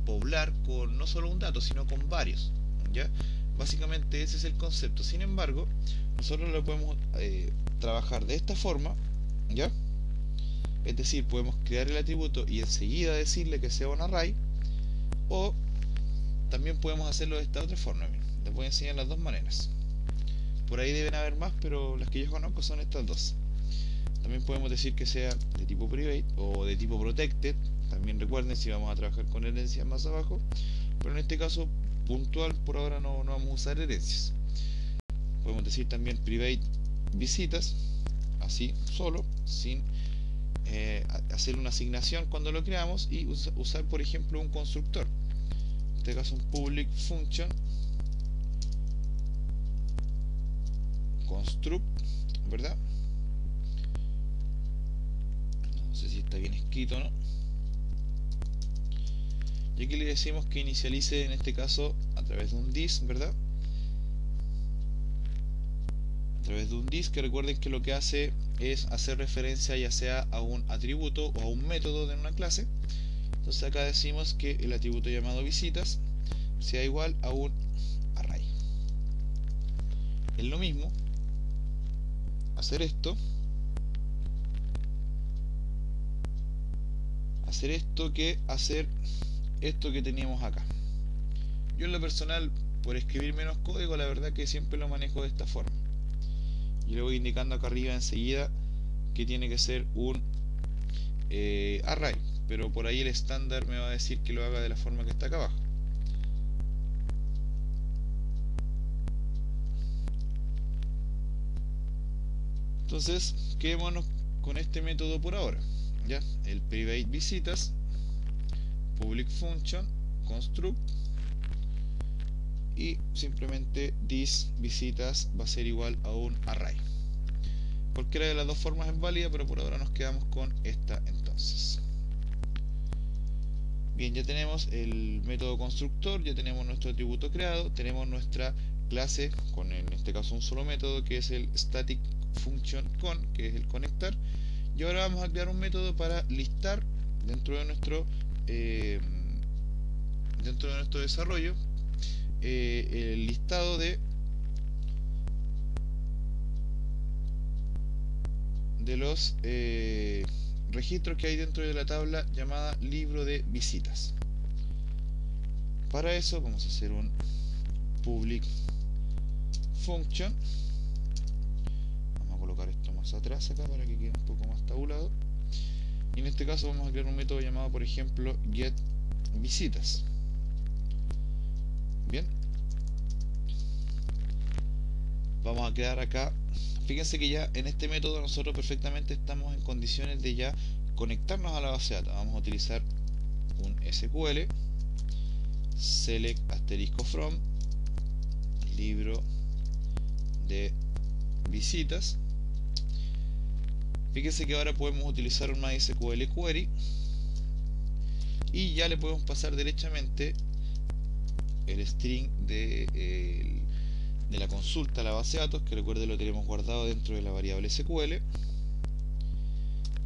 S1: poblar con no solo un dato, sino con varios, ¿ya? Básicamente ese es el concepto. Sin embargo, nosotros lo podemos trabajar de esta forma, ¿ya? Es decir, podemos crear el atributo y enseguida decirle que sea un array, o también podemos hacerlo de esta otra forma. Miren, les voy a enseñar las dos maneras. Por ahí deben haber más, pero las que yo conozco son estas dos. También podemos decir que sea de tipo private o de tipo protected. También recuerden si vamos a trabajar con herencias más abajo, pero en este caso puntual por ahora no vamos a usar herencias. Podemos decir también private visitas, así solo, sin hacer una asignación cuando lo creamos, y usar por ejemplo un constructor, en este caso un public function construct, ¿verdad? No sé si está bien escrito o no. Y aquí le decimos que inicialice en este caso a través de un this, ¿verdad? A través de un this, que recuerden que lo que hace es hacer referencia ya sea a un atributo o a un método de una clase. Entonces acá decimos que el atributo llamado visitas sea igual a un array. Es lo mismo hacer esto que hacer esto que teníamos acá. Yo en lo personal, por escribir menos código, la verdad que siempre lo manejo de esta forma. Yo le voy indicando acá arriba enseguida que tiene que ser un array, pero por ahí el estándar me va a decir que lo haga de la forma que está acá abajo. Entonces quedémonos con este método por ahora, ¿ya? El private visitas, public function construct, y simplemente this visitas va a ser igual a un array. Cualquiera de las dos formas es válida, pero por ahora nos quedamos con esta entonces. Bien, ya tenemos el método constructor, ya tenemos nuestro atributo creado, tenemos nuestra clase con en este caso un solo método que es el static function con, que es el conectar, y ahora vamos a crear un método para listar dentro de nuestro desarrollo el listado de los registros que hay dentro de la tabla llamada libro de visitas. Para eso vamos a hacer un public function. Vamos a colocar esto más atrás acá para que quede un poco más tabulado, y en este caso vamos a crear un método llamado por ejemplo get visitas. Bien, vamos a crear acá. Fíjense que ya en este método nosotros perfectamente estamos en condiciones de ya conectarnos a la base de datos. Vamos a utilizar un SQL select asterisco from libro de visitas. Fíjense que ahora podemos utilizar un MySQL Query y ya le podemos pasar derechamente el string de la consulta a la base de datos, que recuerde lo tenemos guardado dentro de la variable SQL,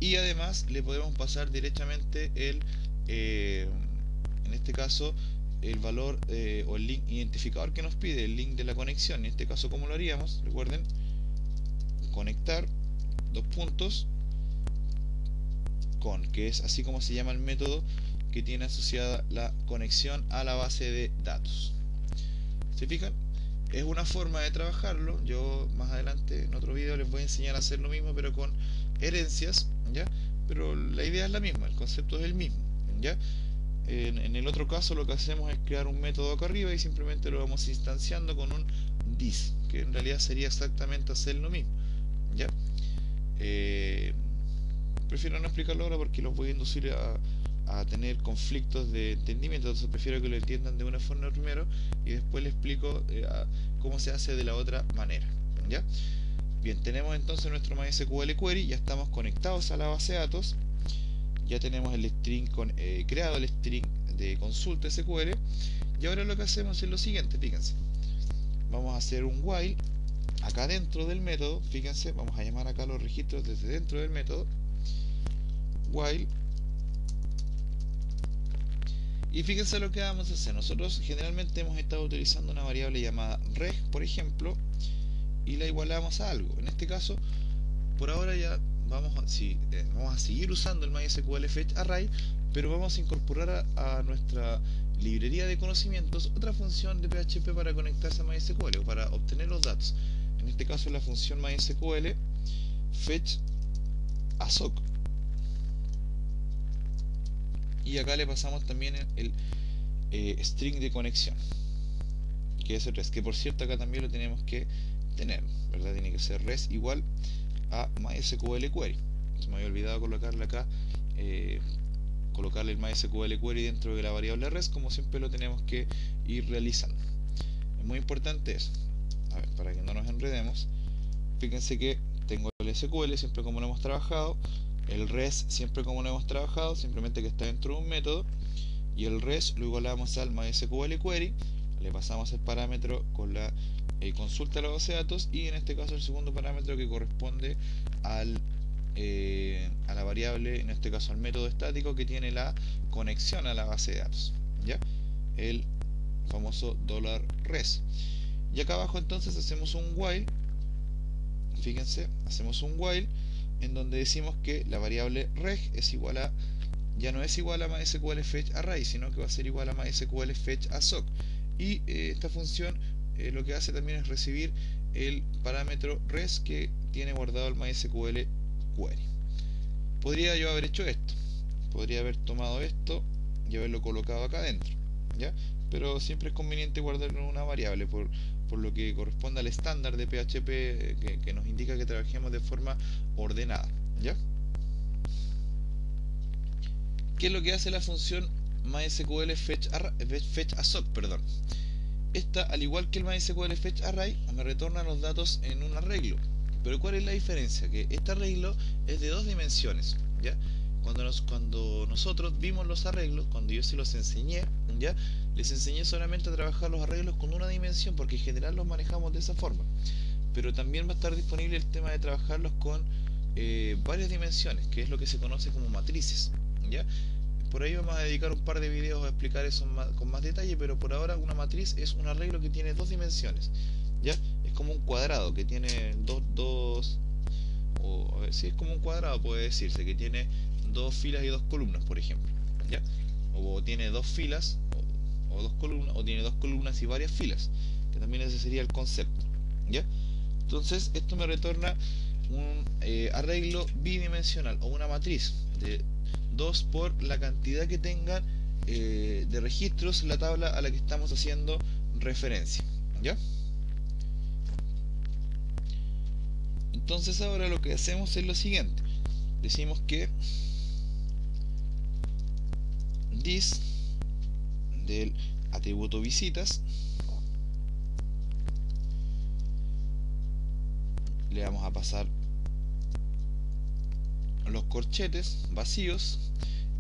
S1: y además le podemos pasar directamente en este caso el valor o el link identificador que nos pide, el link de la conexión. En este caso, ¿cómo lo haríamos? Recuerden, conectar, dos puntos, con, que es así como se llama el método que tiene asociada la conexión a la base de datos. ¿Se fijan? Es una forma de trabajarlo. Yo más adelante en otro video les voy a enseñar a hacer lo mismo, pero con herencias, ¿ya? Pero la idea es la misma, el concepto es el mismo, ¿ya? En el otro caso lo que hacemos es crear un método acá arriba y simplemente lo vamos instanciando con un this, que en realidad sería exactamente hacer lo mismo, ¿ya? Prefiero no explicarlo ahora porque los voy a inducir a tener conflictos de entendimiento, entonces prefiero que lo entiendan de una forma primero y después les explico cómo se hace de la otra manera, ¿ya? Bien, tenemos entonces nuestro MySQL Query, ya estamos conectados a la base de datos, ya tenemos el string creado, el string de consulta SQL, y ahora lo que hacemos es lo siguiente, fíjense, vamos a hacer un while acá dentro del método, fíjense, vamos a llamar acá los registros desde dentro del método, while, y fíjense lo que vamos a hacer. Nosotros generalmente hemos estado utilizando una variable llamada reg, por ejemplo, y la igualamos a algo. En este caso, por ahora ya vamos a seguir usando el MySQL Fetch Array, pero vamos a incorporar a nuestra librería de conocimientos otra función de PHP para conectarse a MySQL o para obtener los datos. En este caso es la función MySQL Fetch Assoc. Y acá le pasamos también el string de conexión, que es el res, que por cierto acá también lo tenemos que tener, ¿verdad? Tiene que ser res igual a MySQL Query. Se me había olvidado colocarle acá, colocarle el MySQL Query dentro de la variable res, como siempre lo tenemos que ir realizando. Es muy importante eso. A ver, para que no nos enredemos, fíjense que tengo el SQL siempre como lo hemos trabajado, el res siempre como lo hemos trabajado, simplemente que está dentro de un método, y el res lo igualamos al MySQL Query, le pasamos el parámetro con la consulta a la base de datos, y en este caso el segundo parámetro que corresponde a la variable, en este caso al método estático que tiene la conexión a la base de datos, ¿ya? El famoso $res. Y acá abajo entonces hacemos un while, fíjense, hacemos un while en donde decimos que la variable reg es igual a, ya no es igual a MySQL Fetch Array, sino que va a ser igual a MySQL Fetch Assoc. Y esta función lo que hace también es recibir el parámetro res que tiene guardado el MySQL Query. Podría yo haber hecho esto, podría haber tomado esto y haberlo colocado acá adentro, ¿ya? Pero siempre es conveniente guardarlo en una variable por lo que corresponde al estándar de PHP que nos indica que trabajemos de forma ordenada, ¿ya? ¿Qué es lo que hace la función MySQL Fetch Assoc? Perdón. Esta, al igual que el MySQL Fetch Array, me retorna los datos en un arreglo. Pero ¿cuál es la diferencia? Que este arreglo es de dos dimensiones, ¿ya? Cuando nosotros vimos los arreglos, cuando yo se los enseñé, ¿ya? Les enseñé solamente a trabajar los arreglos con una dimensión, porque en general los manejamos de esa forma. Pero también va a estar disponible el tema de trabajarlos con varias dimensiones, que es lo que se conoce como matrices, ¿ya? Por ahí vamos a dedicar un par de videos a explicar eso con más detalle, pero por ahora una matriz es un arreglo que tiene dos dimensiones, ¿ya? Es como un cuadrado que tiene sí, es como un cuadrado, puede decirse, que tiene dos filas y dos columnas, por ejemplo, ¿ya? O tiene dos filas o dos columnas, o tiene dos columnas y varias filas, que también ese sería el concepto, ¿ya? Entonces esto me retorna un arreglo bidimensional o una matriz de 2 por la cantidad que tengan de registros en la tabla a la que estamos haciendo referencia, ¿ya? Entonces ahora lo que hacemos es lo siguiente, decimos que this del atributo visitas le vamos a pasar los corchetes vacíos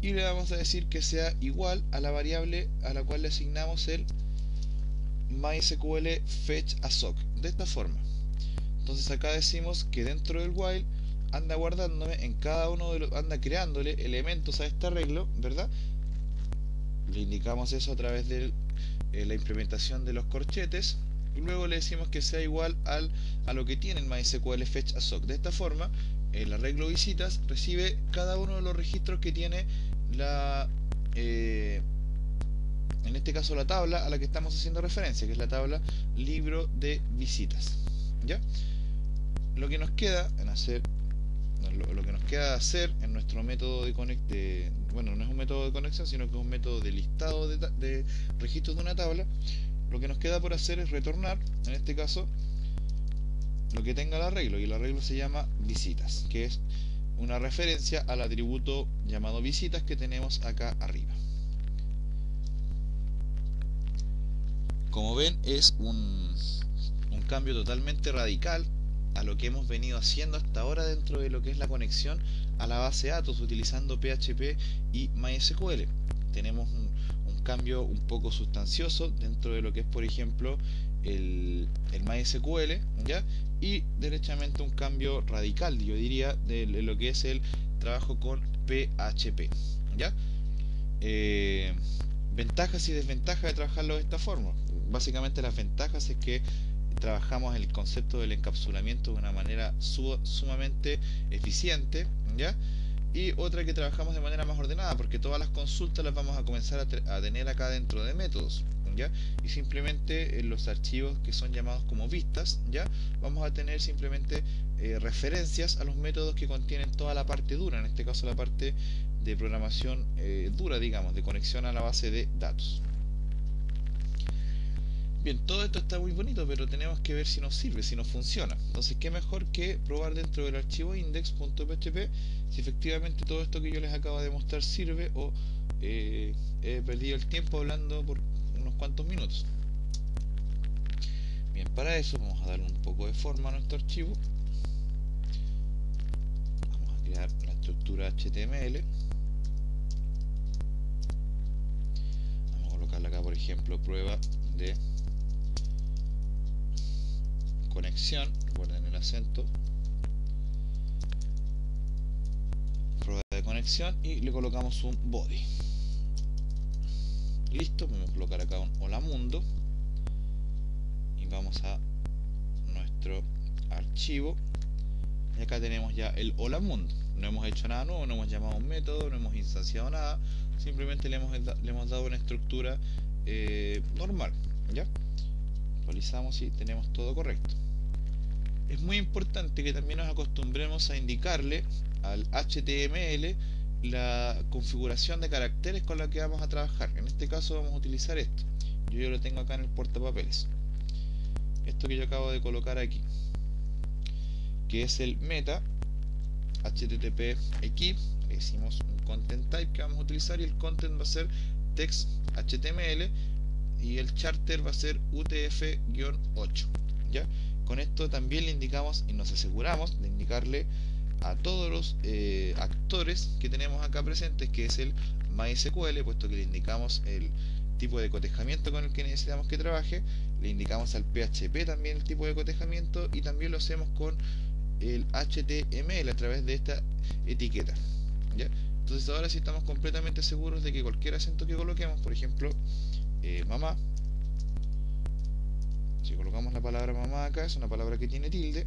S1: y le vamos a decir que sea igual a la variable a la cual le asignamos el MySQL fetch assoc, de esta forma. Entonces acá decimos que dentro del while anda guardándome en cada uno de los, anda creándole elementos a este arreglo, ¿verdad? Le indicamos eso a través de la implementación de los corchetes y luego le decimos que sea igual a lo que tiene el MySQL fetch assoc. De esta forma el arreglo visitas recibe cada uno de los registros que tiene la en este caso la tabla a la que estamos haciendo referencia, que es la tabla libro de visitas. ¿Ya? Lo que nos queda en hacer, lo que nos queda hacer en nuestro método de bueno, no es un método de conexión, sino que es un método de listado de registros de una tabla. Lo que nos queda por hacer es retornar, en este caso, lo que tenga el arreglo, y el arreglo se llama visitas, que es una referencia al atributo llamado visitas que tenemos acá arriba. Como ven, es un cambio totalmente radical a lo que hemos venido haciendo hasta ahora dentro de lo que es la conexión a la base de datos utilizando PHP y MySQL. Tenemos un cambio un poco sustancioso dentro de lo que es, por ejemplo, el MySQL, ¿ya? Y derechamente un cambio radical, yo diría, de lo que es el trabajo con PHP, ¿ya? Ventajas y desventajas de trabajarlo de esta forma. Básicamente las ventajas es que trabajamos el concepto del encapsulamiento de una manera sumamente eficiente, ¿ya? Y otra, que trabajamos de manera más ordenada, porque todas las consultas las vamos a comenzar a tener acá dentro de métodos, ¿ya? Y simplemente en los archivos que son llamados como vistas, ¿ya? Vamos a tener simplemente referencias a los métodos que contienen toda la parte dura, en este caso la parte de programación dura, digamos, de conexión a la base de datos. Bien, todo esto está muy bonito, pero tenemos que ver si nos sirve, si nos funciona. Entonces, qué mejor que probar dentro del archivo index.php si efectivamente todo esto que yo les acabo de mostrar sirve, o he perdido el tiempo hablando por unos cuantos minutos. Bien, para eso vamos a darle un poco de forma a nuestro archivo. Vamos a crear la estructura HTML. Vamos a colocarle acá, por ejemplo, prueba de conexión, recuerden el acento, prueba de conexión, y le colocamos un body. Listo, vamos a colocar acá un hola mundo y vamos a nuestro archivo y acá tenemos ya el hola mundo. No hemos hecho nada nuevo, no hemos llamado un método, no hemos instanciado nada, simplemente le hemos dado una estructura normal, ¿ya? Actualizamos y tenemos todo correcto. Es muy importante que también nos acostumbremos a indicarle al HTML la configuración de caracteres con la que vamos a trabajar. En este caso vamos a utilizar esto. Yo ya lo tengo acá en el portapapeles. Esto que yo acabo de colocar aquí, que es el meta http equip. Le decimos un content type que vamos a utilizar, y el content va a ser text HTML y el charter va a ser UTF-8, ¿ya? Con esto también le indicamos y nos aseguramos de indicarle a todos los actores que tenemos acá presentes, que es el MySQL, puesto que le indicamos el tipo de cotejamiento con el que necesitamos que trabaje, le indicamos al PHP también el tipo de cotejamiento, y también lo hacemos con el HTML a través de esta etiqueta, ¿ya? Entonces ahora sí estamos completamente seguros de que cualquier acento que coloquemos, por ejemplo, mamá, si colocamos la palabra mamá acá, es una palabra que tiene tilde,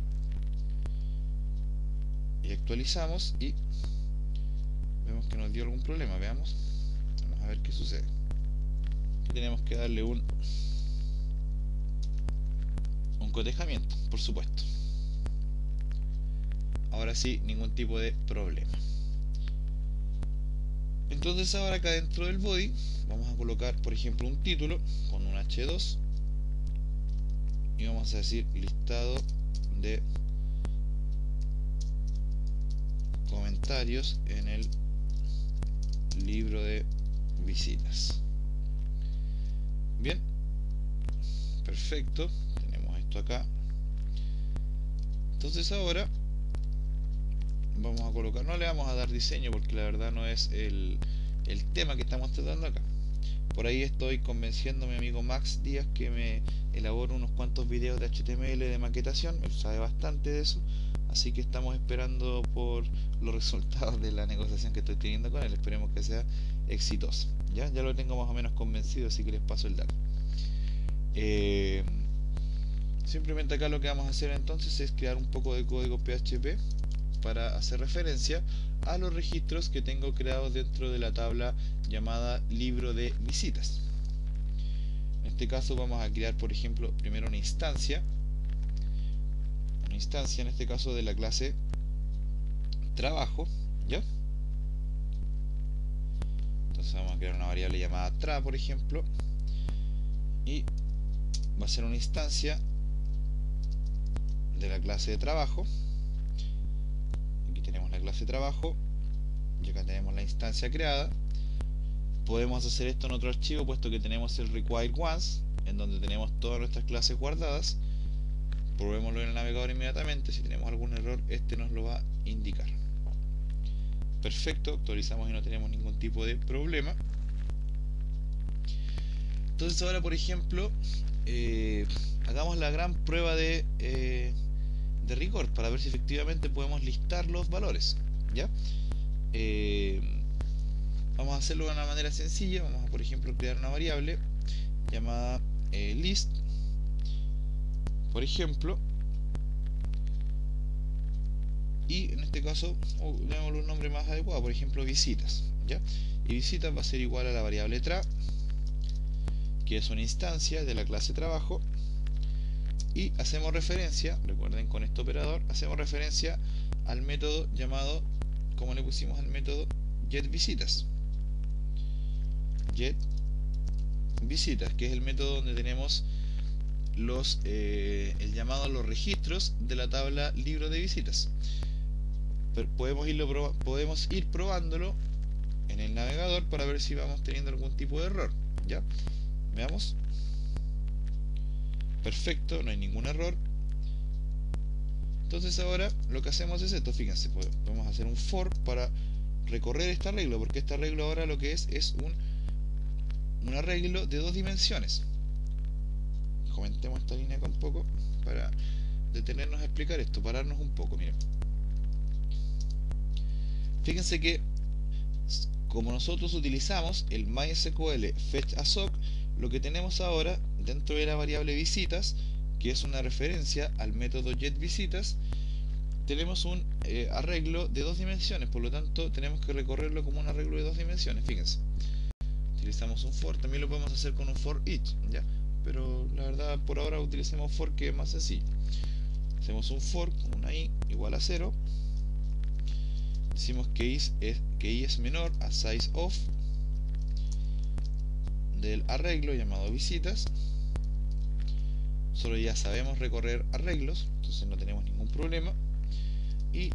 S1: y actualizamos y vemos que nos dio algún problema. Veamos, vamos a ver qué sucede. Aquí tenemos que darle un cotejamiento, por supuesto. Ahora sí, ningún tipo de problema. Entonces ahora acá dentro del body vamos a colocar, por ejemplo, un título con un H2 y vamos a decir listado de comentarios en el libro de visitas. Bien, perfecto, tenemos esto acá. Entonces ahora vamos a colocar, no le vamos a dar diseño porque la verdad no es el tema que estamos tratando acá. Por ahí estoy convenciendo a mi amigo Max Díaz que me elabore unos cuantos videos de HTML de maquetación, él sabe bastante de eso, así que estamos esperando por los resultados de la negociación que estoy teniendo con él, esperemos que sea exitosa. Ya lo tengo más o menos convencido, así que les paso el dato. Simplemente acá lo que vamos a hacer entonces es crear un poco de código PHP para hacer referencia a los registros que tengo creados dentro de la tabla llamada libro de visitas. En este caso vamos a crear, por ejemplo, primero una instancia en este caso de la clase trabajo, ¿ya? Entonces vamos a crear una variable llamada tra, por ejemplo, y va a ser una instancia de la clase de trabajo. Aquí tenemos la clase de trabajo y acá tenemos la instancia creada. Podemos hacer esto en otro archivo puesto que tenemos el required once, en donde tenemos todas nuestras clases guardadas. Probémoslo en el navegador inmediatamente. Si tenemos algún error, este nos lo va a indicar. Perfecto, actualizamos y no tenemos ningún tipo de problema. Entonces ahora, por ejemplo, hagamos la gran prueba de rigor para ver si efectivamente podemos listar los valores, ¿ya? Vamos a hacerlo de una manera sencilla. Vamos a, por ejemplo, crear una variable llamada list, por ejemplo, y en este caso démosle un nombre más adecuado, por ejemplo visitas, ¿ya? Y visitas va a ser igual a la variable tra, que es una instancia de la clase trabajo, y hacemos referencia, recuerden con este operador, hacemos referencia al método llamado, como le pusimos al método getVisitas, getVisitas, que es el método donde tenemos el llamado a los registros de la tabla libro de visitas. Pero podemos ir probándolo en el navegador para ver si vamos teniendo algún tipo de error, ¿ya? Veamos. Perfecto, no hay ningún error. Entonces ahora lo que hacemos es esto, fíjense, podemos hacer un for para recorrer este arreglo, porque este arreglo ahora lo que es un arreglo de 2 dimensiones. Comentemos esta línea acá un poco para detenernos a explicar esto, pararnos un poco, miren. Fíjense que como nosotros utilizamos el MySQL fetch_assoc, lo que tenemos ahora dentro de la variable visitas, que es una referencia al método getVisitas, tenemos un arreglo de 2 dimensiones, por lo tanto tenemos que recorrerlo como un arreglo de 2 dimensiones. Fíjense, utilizamos un for, también lo podemos hacer con un for each, ¿ya? Pero la verdad por ahora utilicemos for, que es más sencillo. Hacemos un for con una i igual a 0, decimos que i es menor a size of del arreglo llamado visitas. Solo ya sabemos recorrer arreglos, entonces no tenemos ningún problema, y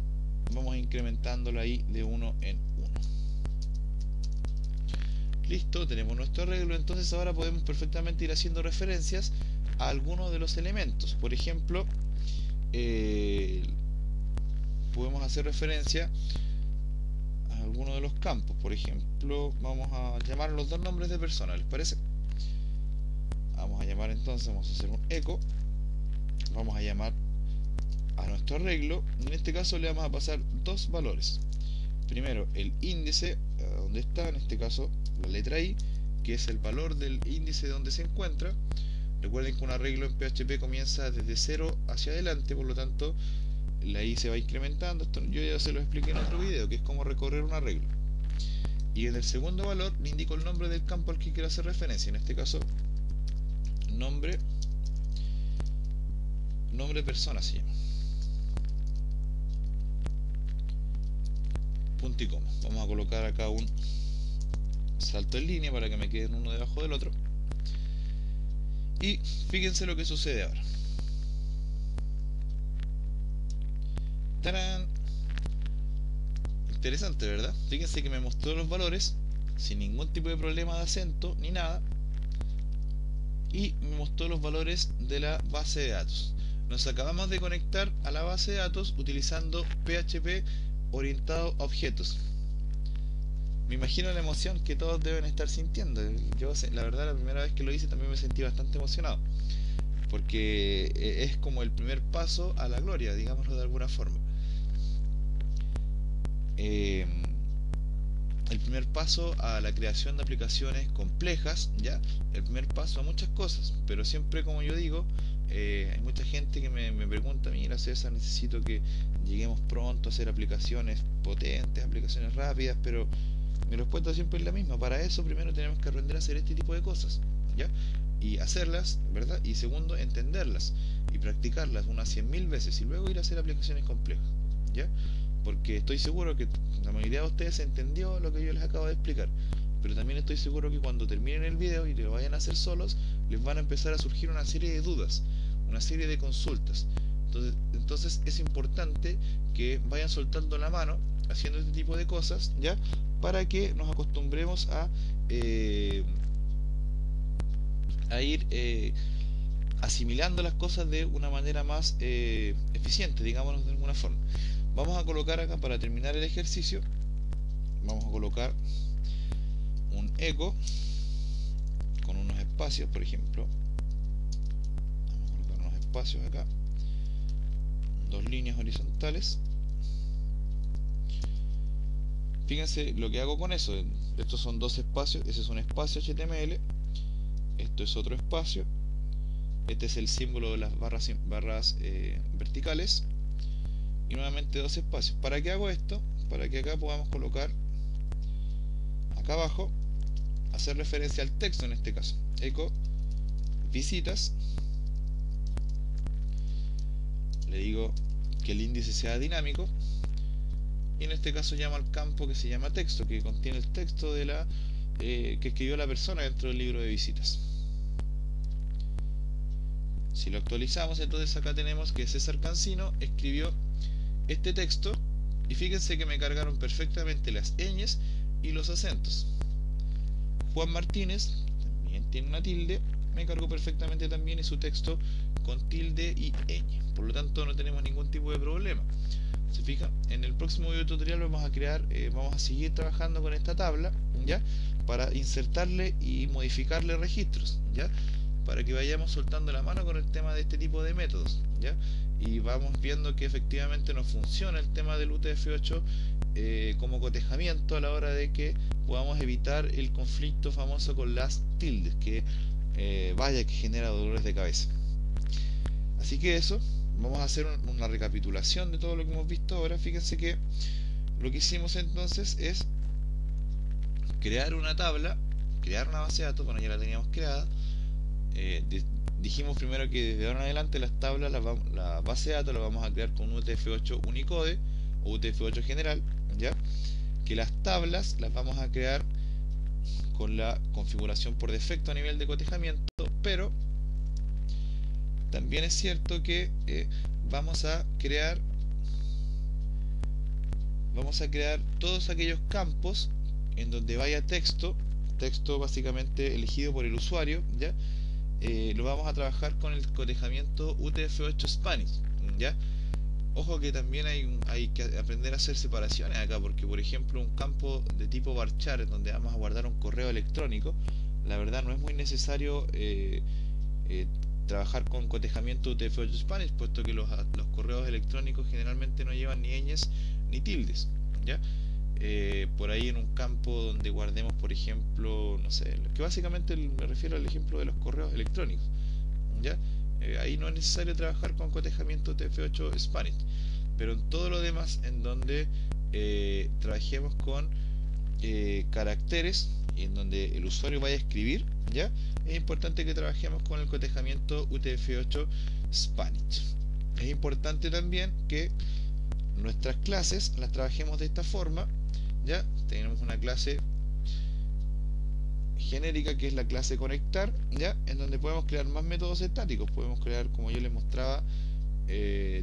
S1: vamos incrementándolo ahí de 1 en 1. Listo, tenemos nuestro arreglo. Entonces ahora podemos perfectamente ir haciendo referencias a algunos de los elementos. Por ejemplo, podemos hacer referencia a algunos de los campos. Por ejemplo, vamos a llamar los 2 nombres de persona, ¿les parece? Vamos a llamar entonces, vamos a hacer un echo, vamos a llamar a nuestro arreglo, en este caso le vamos a pasar 2 valores. Primero el índice, donde está, en este caso la letra i, que es el valor del índice donde se encuentra. Recuerden que un arreglo en PHP comienza desde 0 hacia adelante, por lo tanto la i se va incrementando. Esto yo ya se lo expliqué en otro video, que es como recorrer un arreglo. Y en el segundo valor le indico el nombre del campo al que quiero hacer referencia, en este caso nombre persona se llama, punto y coma. Vamos a colocar acá un salto en línea para que me queden uno debajo del otro, y fíjense lo que sucede ahora. ¡Tarán! Interesante, ¿verdad? Fíjense que me mostró los valores sin ningún tipo de problema de acento ni nada, y me mostró los valores de la base de datos. Nos acabamos de conectar a la base de datos utilizando PHP orientado a objetos. Me imagino la emoción que todos deben estar sintiendo. Yo, la verdad, la primera vez que lo hice también me sentí bastante emocionado, porque es como el primer paso a la gloria, digámoslo de alguna forma. Eh, el primer paso a la creación de aplicaciones complejas, ya, el primer paso a muchas cosas, pero siempre, como yo digo, hay mucha gente que me pregunta: mira, César, necesito que lleguemos pronto a hacer aplicaciones potentes, aplicaciones rápidas, pero mi respuesta siempre es la misma: para eso primero tenemos que aprender a hacer este tipo de cosas, ¿ya? Y hacerlas, ¿verdad? Y segundo, entenderlas y practicarlas unas 100.000 veces y luego ir a hacer aplicaciones complejas, ¿ya? Porque estoy seguro que la mayoría de ustedes entendió lo que yo les acabo de explicar, pero también estoy seguro que cuando terminen el video y lo vayan a hacer solos, les van a empezar a surgir una serie de dudas, una serie de consultas. Entonces es importante que vayan soltando la mano haciendo este tipo de cosas, ¿ya? Para que nos acostumbremos a ir asimilando las cosas de una manera más eficiente, digámoslo de alguna forma. Vamos a colocar acá, para terminar el ejercicio, vamos a colocar un eco con unos espacios, por ejemplo. Vamos a colocar unos espacios acá, dos líneas horizontales. Fíjense lo que hago con eso. Estos son dos espacios. Ese es un espacio HTML, esto es otro espacio, este es el símbolo de las barras verticales, y nuevamente dos espacios. ¿Para qué hago esto? Para que acá podamos colocar, acá abajo, hacer referencia al texto, en este caso eco visitas. Le digo que el índice sea dinámico, y en este caso llamo al campo que se llama texto, que contiene el texto de que escribió la persona dentro del libro de visitas. Si lo actualizamos, entonces acá tenemos que César Cancino escribió este texto, y fíjense que me cargaron perfectamente las ñes y los acentos. Juan Martínez también tiene una tilde, me cargó perfectamente también, y su texto con tilde y ñ. Por lo tanto, no tenemos ningún tipo de problema. ¿Se fijan? En el próximo video tutorial vamos a seguir trabajando con esta tabla, ¿ya? Para insertarle y modificarle registros, ¿ya? Para que vayamos soltando la mano con el tema de este tipo de métodos, ¿ya? Y vamos viendo que efectivamente nos funciona el tema del UTF-8 como cotejamiento a la hora de que podamos evitar el conflicto famoso con las tildes, que vaya que genera dolores de cabeza. Así que eso, vamos a hacer una recapitulación de todo lo que hemos visto ahora. Fíjense que lo que hicimos entonces es crear una tabla, crear una base de datos. Bueno, ya la teníamos creada. Dijimos primero que desde ahora en adelante las tablas, la base de datos la vamos a crear con UTF-8 Unicode o UTF-8 general, ¿ya? Que las tablas las vamos a crear con la configuración por defecto a nivel de cotejamiento, pero también es cierto que vamos a crear todos aquellos campos en donde vaya texto básicamente elegido por el usuario, ¿ya? Lo vamos a trabajar con el cotejamiento UTF-8 Spanish, ¿ya? Ojo que también hay que aprender a hacer separaciones acá, porque por ejemplo un campo de tipo varchar en donde vamos a guardar un correo electrónico, la verdad no es muy necesario trabajar con cotejamiento UTF-8 Spanish, puesto que los correos electrónicos generalmente no llevan ni ñes ni tildes, ¿ya? Por ahí en un campo donde guardemos, por ejemplo, no sé, que básicamente me refiero al ejemplo de los correos electrónicos, ¿ya? Ahí no es necesario trabajar con cotejamiento UTF-8 Spanish, pero en todo lo demás, en donde trabajemos con caracteres y en donde el usuario vaya a escribir, ¿ya? Es importante que trabajemos con el cotejamiento UTF-8 Spanish. Es importante también que nuestras clases las trabajemos de esta forma, ¿ya? Tenemos una clase genérica que es la clase conectar, ¿ya? En donde podemos crear más métodos estáticos. Podemos crear, como yo les mostraba,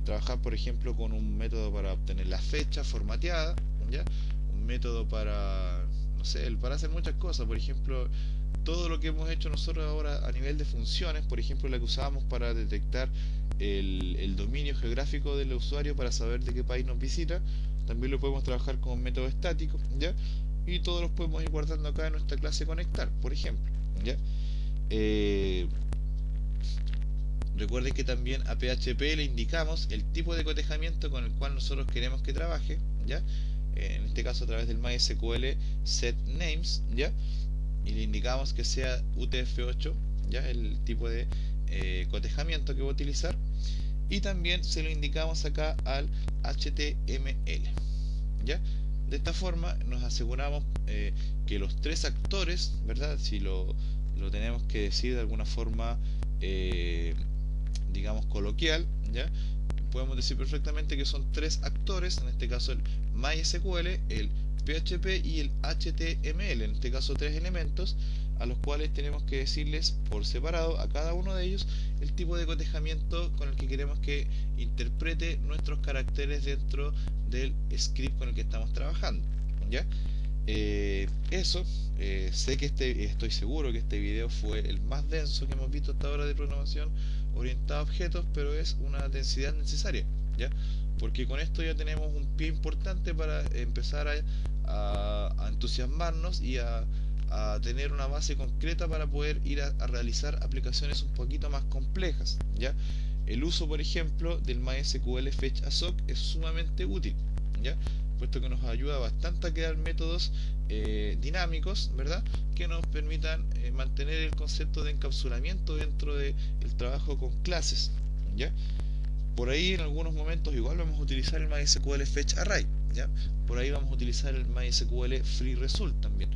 S1: trabajar por ejemplo con un método para obtener la fecha formateada, ¿ya? Un método para, no sé, para hacer muchas cosas. Por ejemplo, todo lo que hemos hecho nosotros ahora a nivel de funciones, por ejemplo la que usábamos para detectar el dominio geográfico del usuario para saber de qué país nos visita, también lo podemos trabajar como método estático, ¿ya? Y todos los podemos ir guardando acá en nuestra clase conectar, por ejemplo, ¿ya? Eh, Recuerden que también a PHP le indicamos el tipo de cotejamiento con el cual nosotros queremos que trabaje, ¿ya? En este caso a través del MySQL setNames, ¿ya? Y le indicamos que sea UTF-8, ¿ya? El tipo de cotejamiento que va a utilizar. Y también se lo indicamos acá al HTML, ¿ya? De esta forma nos aseguramos que los tres actores, ¿verdad? Si lo tenemos que decir de alguna forma, digamos coloquial, ¿ya? Podemos decir perfectamente que son tres actores, en este caso el MySQL, el PHP y el HTML, en este caso tres elementos a los cuales tenemos que decirles por separado a cada uno de ellos el tipo de cotejamiento con el que queremos que interprete nuestros caracteres dentro del script con el que estamos trabajando, ¿ya? Sé que estoy seguro que este video fue el más denso que hemos visto hasta ahora de programación orientada a objetos, pero es una densidad necesaria, ¿ya? Porque con esto ya tenemos un pie importante para empezar a entusiasmarnos y a tener una base concreta para poder ir a realizar aplicaciones un poquito más complejas, ¿ya? El uso, por ejemplo, del MySQL Fetch Assoc es sumamente útil, ¿ya? Puesto que nos ayuda bastante a crear métodos dinámicos, ¿verdad? Que nos permitan mantener el concepto de encapsulamiento dentro del trabajo con clases, ¿ya? Por ahí en algunos momentos igual vamos a utilizar el MySQL Fetch Array, ¿ya? Por ahí vamos a utilizar el MySQL Free Result también.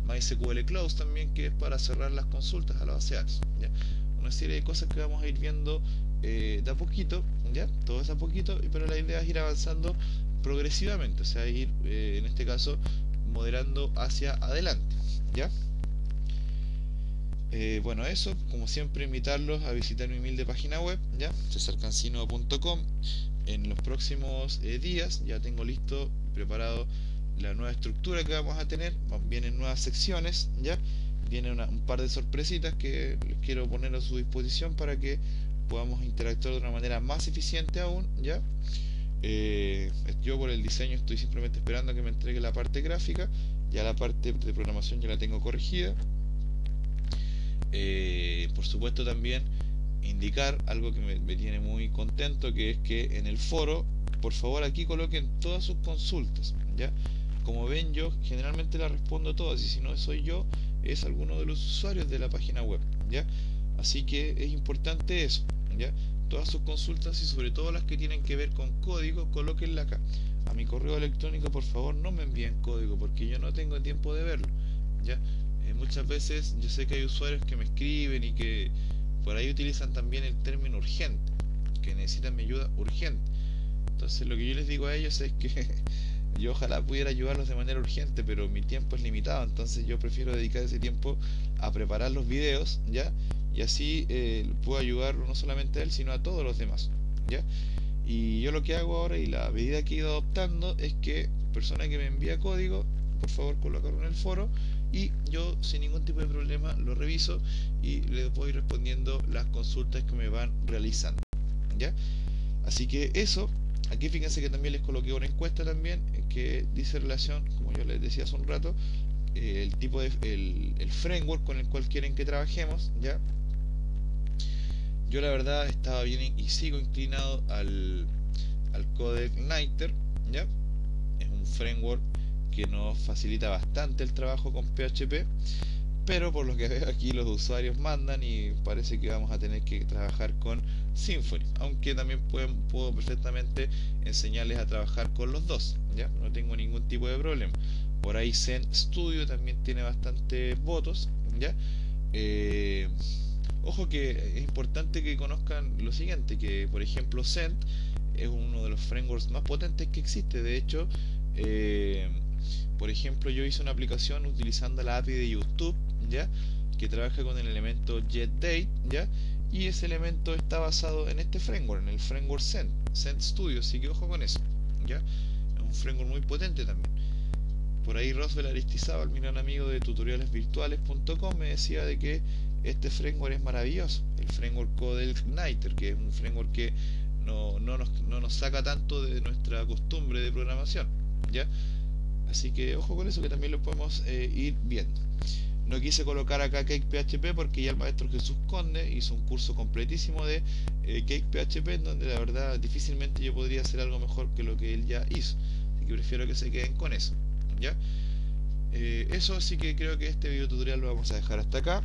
S1: MySQL Close también, que es para cerrar las consultas a la base de datos, ¿ya? Una serie de cosas que vamos a ir viendo de a poquito, ¿ya? Todo es a poquito, pero la idea es ir avanzando progresivamente, o sea, ir en este caso moderando hacia adelante, ¿ya? Bueno, eso, como siempre, invitarlos a visitar mi humilde página web, ¿ya? cesarcancino.com. En los próximos días ya tengo listo y preparado la nueva estructura que vamos a tener. Vienen nuevas secciones, ¿ya? Vienen un par de sorpresitas que les quiero poner a su disposición para que podamos interactuar de una manera más eficiente aún, ¿ya? Yo por el diseño estoy simplemente esperando a que me entregue la parte gráfica. Ya la parte de programación ya la tengo corregida. Por supuesto también indicar algo que me tiene muy contento, que es que en el foro, por favor, aquí coloquen todas sus consultas, ¿ya? Como ven, yo generalmente las respondo todas, y si no soy yo, es alguno de los usuarios de la página web, ¿ya? Así que es importante eso, ¿ya? Todas sus consultas y sobre todo las que tienen que ver con código, colóquenla acá. A mi correo electrónico, por favor, no me envíen código porque yo no tengo tiempo de verlo, ¿ya? Muchas veces yo sé que hay usuarios que me escriben y que por ahí utilizan también el término urgente, que necesitan mi ayuda urgente. Entonces lo que yo les digo a ellos es que yo ojalá pudiera ayudarlos de manera urgente, pero mi tiempo es limitado, entonces yo prefiero dedicar ese tiempo a preparar los videos, ¿ya? Y así puedo ayudar no solamente a él, sino a todos los demás, ¿ya? Y yo lo que hago ahora y la medida que he ido adoptando es que persona que me envía código, por favor colocarlo en el foro, y yo sin ningún tipo de problema lo reviso y les voy respondiendo las consultas que me van realizando, ¿ya? Así que eso. Aquí fíjense que también les coloqué una encuesta también que dice relación, como yo les decía hace un rato, el tipo de el framework con el cual quieren que trabajemos, ¿ya? Yo la verdad estaba bien y sigo inclinado al CodeIgniter, ¿ya? Es un framework que nos facilita bastante el trabajo con PHP, pero por lo que veo aquí los usuarios mandan y parece que vamos a tener que trabajar con Symfony, aunque también puedo perfectamente enseñarles a trabajar con los dos, ¿ya? No tengo ningún tipo de problema. Por ahí Zen Studio también tiene bastantes votos, ¿ya? Ojo que es importante que conozcan lo siguiente, que por ejemplo Zen es uno de los frameworks más potentes que existe. De hecho, por ejemplo, yo hice una aplicación utilizando la API de YouTube, ¿ya? Que trabaja con el elemento getDate, ¿ya? Y ese elemento está basado en este framework, en el framework Zen Studio, así que ojo con eso, ¿ya? Es un framework muy potente también. Por ahí Roswell Aristizábal, mi gran amigo de tutorialesvirtuales.com, me decía de que este framework es maravilloso, el framework CodeIgniter, que es un framework que no nos saca tanto de nuestra costumbre de programación, ¿ya? Así que ojo con eso, que también lo podemos ir viendo. No quise colocar acá Cake PHP porque ya el maestro Jesús Conde hizo un curso completísimo de Cake PHP, en donde la verdad difícilmente yo podría hacer algo mejor que lo que él ya hizo. Así que prefiero que se queden con eso, ¿ya? Eso sí, que creo que este video tutorial lo vamos a dejar hasta acá.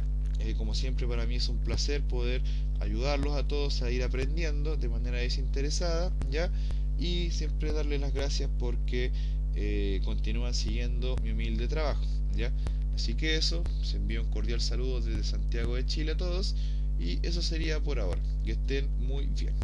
S1: Como siempre, para mí es un placer poder ayudarlos a todos a ir aprendiendo de manera desinteresada, ¿ya? Y siempre darles las gracias porque continúan siguiendo mi humilde trabajo, ¿ya? Así que eso, se envía un cordial saludo desde Santiago de Chile a todos, y eso sería por ahora. Que estén muy bien.